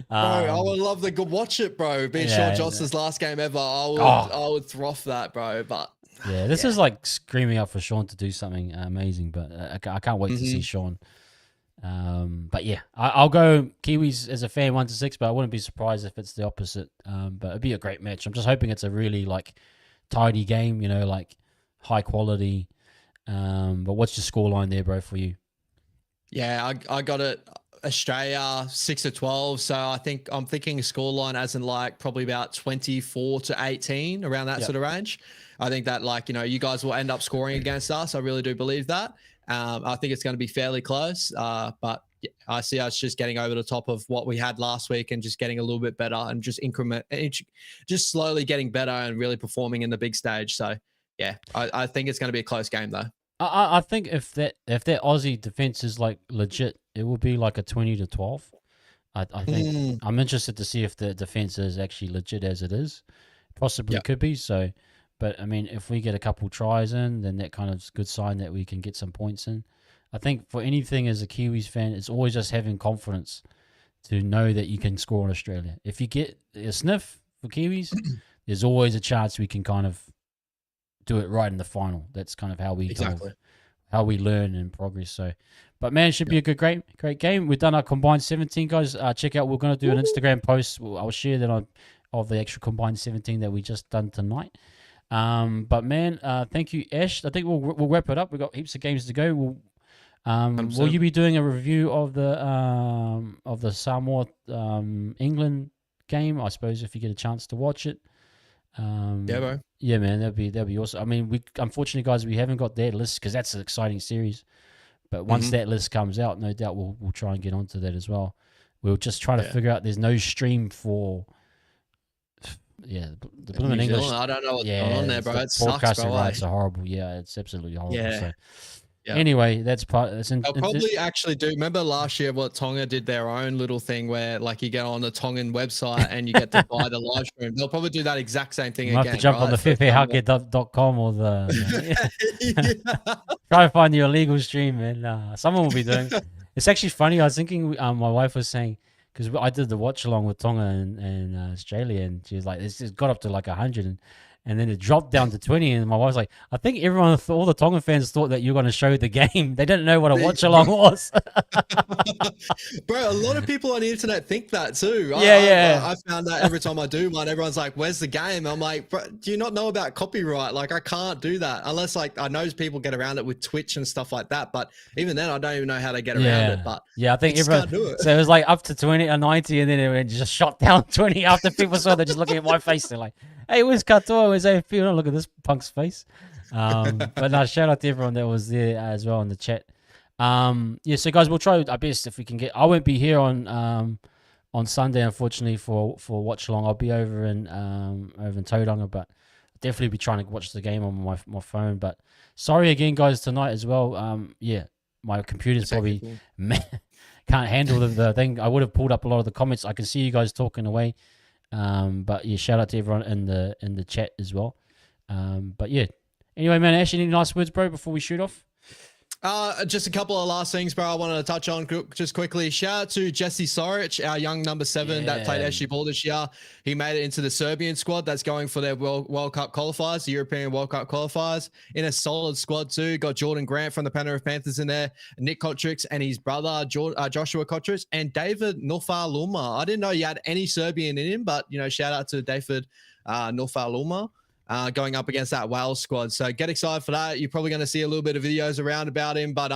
Bro, I would love to watch it, bro. Being Sean Joss's last game ever, I would froth that, bro. But yeah, this is like screaming out for Sean to do something amazing. But I can't wait to see Sean. But yeah, I'll go Kiwis as a fan 1-6, but I wouldn't be surprised if it's the opposite. But it'd be a great match. I'm just hoping it's a really like tidy game, you know, like high quality. But what's your scoreline there, bro, for you? Yeah, I got it. Australia 6-12. So I'm thinking a scoreline as in like probably about 24-18, around that sort of range. I think that like, you know, you guys will end up scoring against us. I really do believe that. I think it's going to be fairly close, but I see us just getting over the top of what we had last week and just getting a little bit better and just slowly getting better and really performing in the big stage. So yeah, I think it's going to be a close game though. I think if that Aussie defense is like legit, it will be like a 20-12. I think I'm interested to see if the defense is actually legit as it is. Possibly could be so. But, I mean, if we get a couple tries in, then that kind of is a good sign that we can get some points in. I think for anything as a Kiwis fan, it's always just having confidence to know that you can score in Australia. If you get a sniff for Kiwis, there's always a chance we can kind of do it right in the final. That's kind of how we how we learn and progress. So, but man, it should be a great game. We've done our combined 17, guys. Check out. We're going to do an Instagram post. I'll share that of the extra combined 17 that we just done tonight. But man, thank you, Ash. I think we'll wrap it up. We've got heaps of games to go. Will you be doing a review of the Samoa England game? I suppose if you get a chance to watch it. Yeah, bro. Yeah, man, that'd be awesome. I mean, unfortunately, guys, we haven't got that list because that's an exciting series. But once that list comes out, no doubt we'll try and get onto that as well. We'll just try to figure out. There's no stream for. Yeah, the blooming English. I don't know what's going on there, bro. It sucks, broadcasting bro. rights are horrible. Yeah, it's absolutely horrible. Yeah. So, anyway, that's part. They'll probably actually do. Remember last year what Tonga did their own little thing where like you get on the Tongan website and you get to buy the live stream. They'll probably do that exact same thing again. Have to jump on the fifehugget.com or the try to find your illegal stream, man. Someone will be doing. It's actually funny. I was thinking. My wife was saying. Because I did the watch along with Tonga and Australia, and she was like, "It's got up to like 100, and then it dropped down to 20." And my wife was like, "I think all the Tongan fans thought that you were going to show the game. They didn't know what a watch along was." Bro, a lot of people on the internet think that too. I found that every time I do one, everyone's like, "Where's the game?" I'm like, "Bro, do you not know about copyright? Like, I can't do that unless like I know people get around it with Twitch and stuff like that. But even then, I don't even know how they get around it. But I think everyone can't do it. So it was like up to 20 or 90, and then it just shot down 20 after people saw they're just looking at my face. They're like, "Hey, where's Katoa? Where's AFP? Don't look at this punk's face." But no, shout out to everyone that was there as well in the chat. So guys, we'll try our best if we can get. I won't be here on Sunday, unfortunately, for watch along. I'll be over in Tauranga, but I'll definitely be trying to watch the game on my phone. But sorry again, guys, tonight as well. My computer's probably can't handle the thing. I would have pulled up a lot of the comments. I can see you guys talking away. But yeah, shout out to everyone in the chat as well. But yeah. Anyway, man, Ash, any nice words, bro, before we shoot off? Just a couple of last things, bro, I wanted to touch on just quickly. Shout out to Jesse Soric, our young number 7 that played SG Ball this year. He made it into the Serbian squad that's going for their World Cup qualifiers, the European World Cup qualifiers. In a solid squad too. Got Jordan Grant from the Penrith Panthers in there, Nick Kotrick and his brother Joshua Kotrick, and David Nofaluma. I didn't know you had any Serbian in him, but shout out to David Nofaluma. Going up against that Wales squad. So get excited for that. You're probably going to see a little bit of videos around about him, but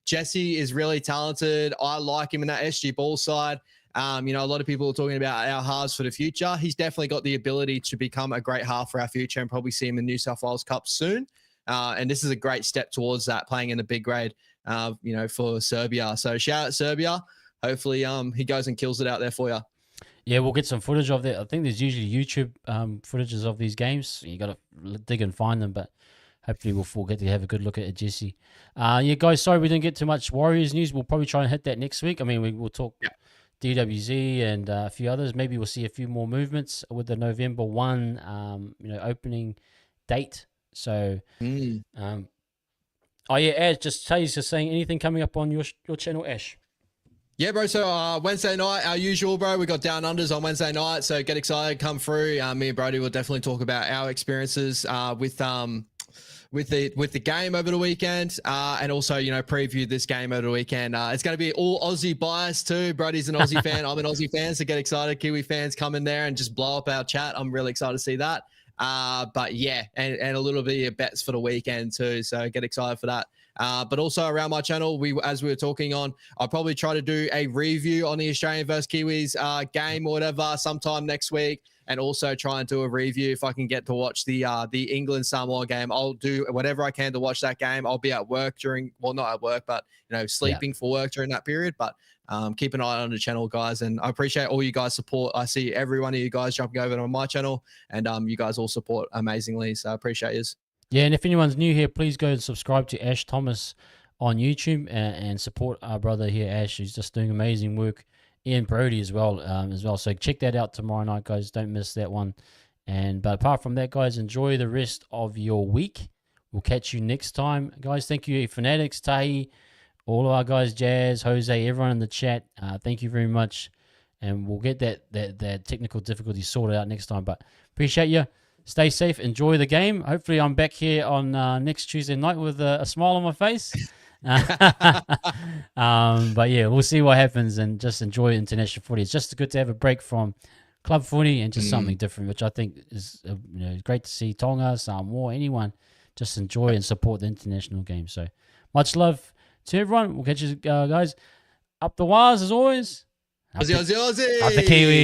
Jesse is really talented. I like him in that SG Ball side. A lot of people are talking about our halves for the future. He's definitely got the ability to become a great half for our future and probably see him in New South Wales Cup soon. And this is a great step towards that, playing in the big grade, for Serbia. So shout out Serbia. Hopefully he goes and kills it out there for you. Yeah, we'll get some footage of that. I think there's usually YouTube footages of these games. You got to dig and find them, but hopefully we'll get to have a good look at it, Jesse. Guys, sorry we didn't get too much Warriors news. We'll probably try and hit that next week. I mean, we'll talk DWZ and a few others. Maybe we'll see a few more movements with the November 1, opening date. So, oh yeah, Ash, just saying anything coming up on your channel, Ash. Yeah, bro. So Wednesday night, our usual, bro. We got Down Unders on Wednesday night. So get excited, come through. Me and Brody will definitely talk about our experiences with the game over the weekend, and also preview this game over the weekend. It's going to be all Aussie bias too. Brody's an Aussie fan. I'm an Aussie fan. So get excited, Kiwi fans, come in there and just blow up our chat. I'm really excited to see that. But yeah, and a little bit of bets for the weekend too. So get excited for that. But also around my channel, as we were talking on, I'll probably try to do a review on the Australian versus Kiwis game or whatever sometime next week, and also try and do a review if I can get to watch the England Samoa game. I'll do whatever I can to watch that game. I'll be at work not at work, but sleeping for work during that period. But keep an eye on the channel, guys, and I appreciate all you guys' support. I see every one of you guys jumping over on my channel, and you guys all support amazingly, so I appreciate you. Yeah, and if anyone's new here, please go and subscribe to Ash Thomas on YouTube and support our brother here, Ash. He's just doing amazing work. Ian Brody as well. So check that out tomorrow night, guys. Don't miss that one. But apart from that, guys, enjoy the rest of your week. We'll catch you next time, guys. Thank you, Fanatics, Tahi, all of our guys, Jazz, Jose, everyone in the chat. Thank you very much, and we'll get that technical difficulty sorted out next time. But appreciate you. Stay safe. Enjoy the game. Hopefully, I'm back here on next Tuesday night with a smile on my face. But yeah, we'll see what happens, and just enjoy international footy. It's just good to have a break from club footy and just something different, which I think is great to see. Tonga, Samoa, anyone, just enjoy and support the international game. So much love to everyone. We'll catch you guys up the wires as always. Aussie, Aussie, Aussie. Up the Kiwi.